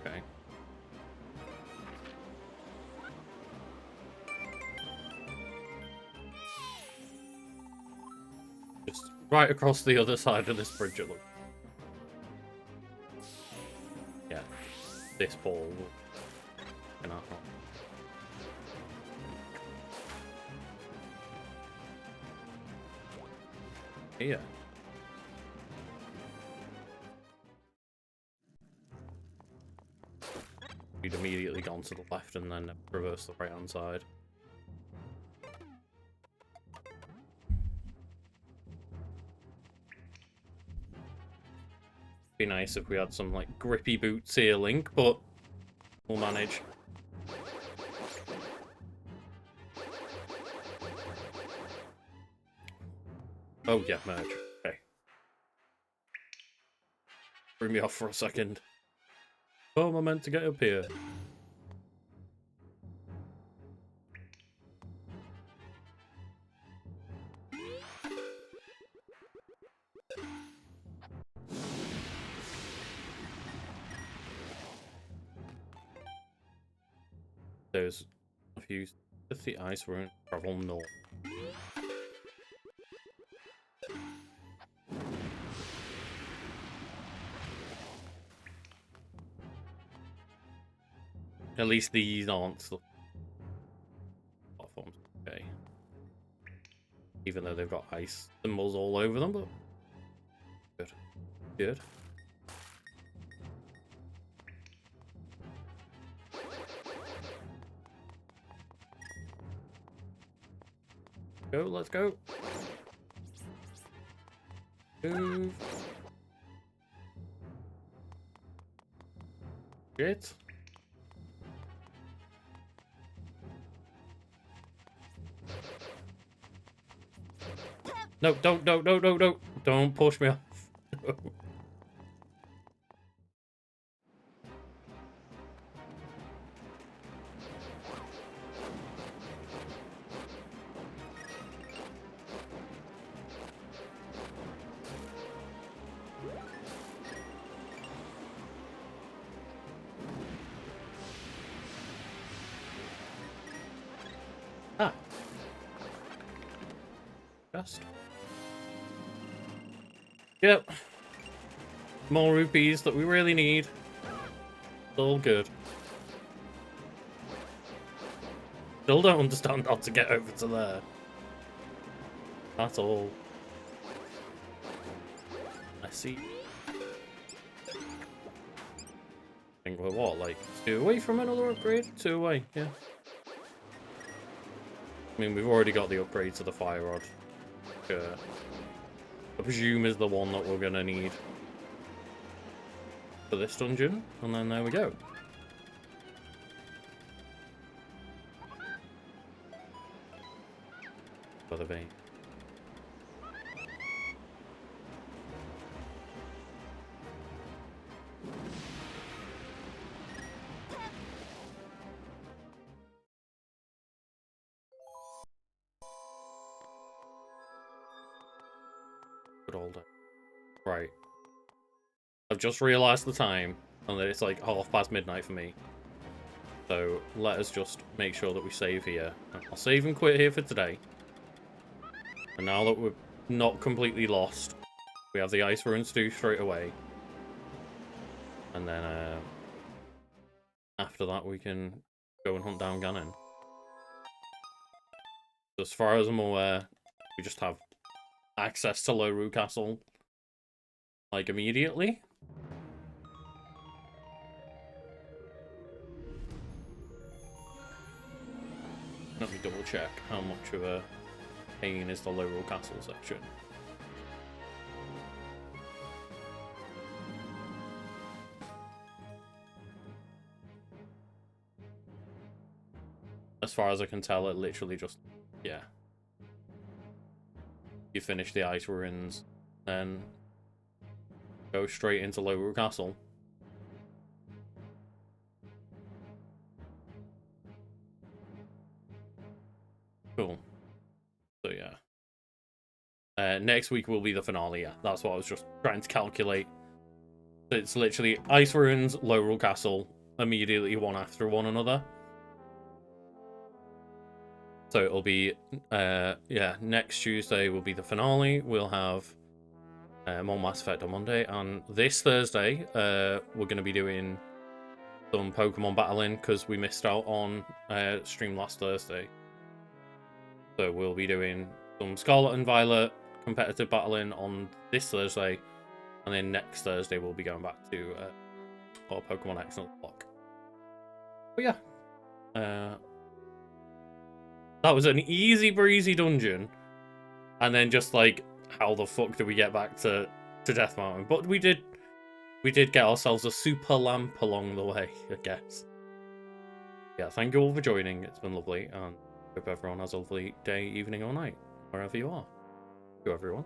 Okay. Just right across the other side of this bridge, it looks. Yeah. This ball. Here. We'd immediately gone to the left and then reverse the right hand side. Be nice if we had some like grippy boots here, Link, but we'll manage. Oh yeah, merge. Okay. Threw me off for a second. Oh, am I meant to get up here? There's use the ice rune, travel north. At least these aren't the platforms. Okay. Even though they've got ice symbols all over them, but good. Good. Go, let's go. Move. Shit. No, don't push me off. Ah. Just. Yep. More rupees that we really need. It's all good. Still don't understand how to get over to there. That's all. I see. I think we're what, like 2 away from another upgrade? 2 away, yeah. I mean, we've already got the upgrade to the fire rod. I presume is the one that we're gonna need for this dungeon, and then there we go. Weather vane. Good old day. Right. I've just realised the time, and that it's like midnight for me. So let us just make sure that we save here. I'll save and quit here for today. And now that we're not completely lost, we have the ice runes to do straight away. And then after that we can go and hunt down Ganon. So as far as I'm aware, we just have access to Loru Castle like immediately. Let me double check how much of a pain is the Loru Castle section. As far as I can tell, it literally just, yeah. You finish the ice ruins, then go straight into Loru Castle. Cool. So yeah. Next week will be the finale, yeah. That's what I was just trying to calculate. It's literally ice ruins, Loru Castle, immediately one after one another. So it'll be, yeah, next Tuesday will be the finale. We'll have more Mass Effect on Monday. And this Thursday, we're going to be doing some Pokemon battling because we missed out on stream last Thursday. So we'll be doing some Scarlet and Violet competitive battling on this Thursday. And then next Thursday, we'll be going back to our Pokemon X and Block. But yeah. That was an easy breezy dungeon. And then just like, how the fuck did we get back to Death Mountain? But we did get ourselves a super lamp along the way, I guess. Yeah, thank you all for joining. It's been lovely, and hope everyone has a lovely day, evening, or night, wherever you are. Thank you, everyone.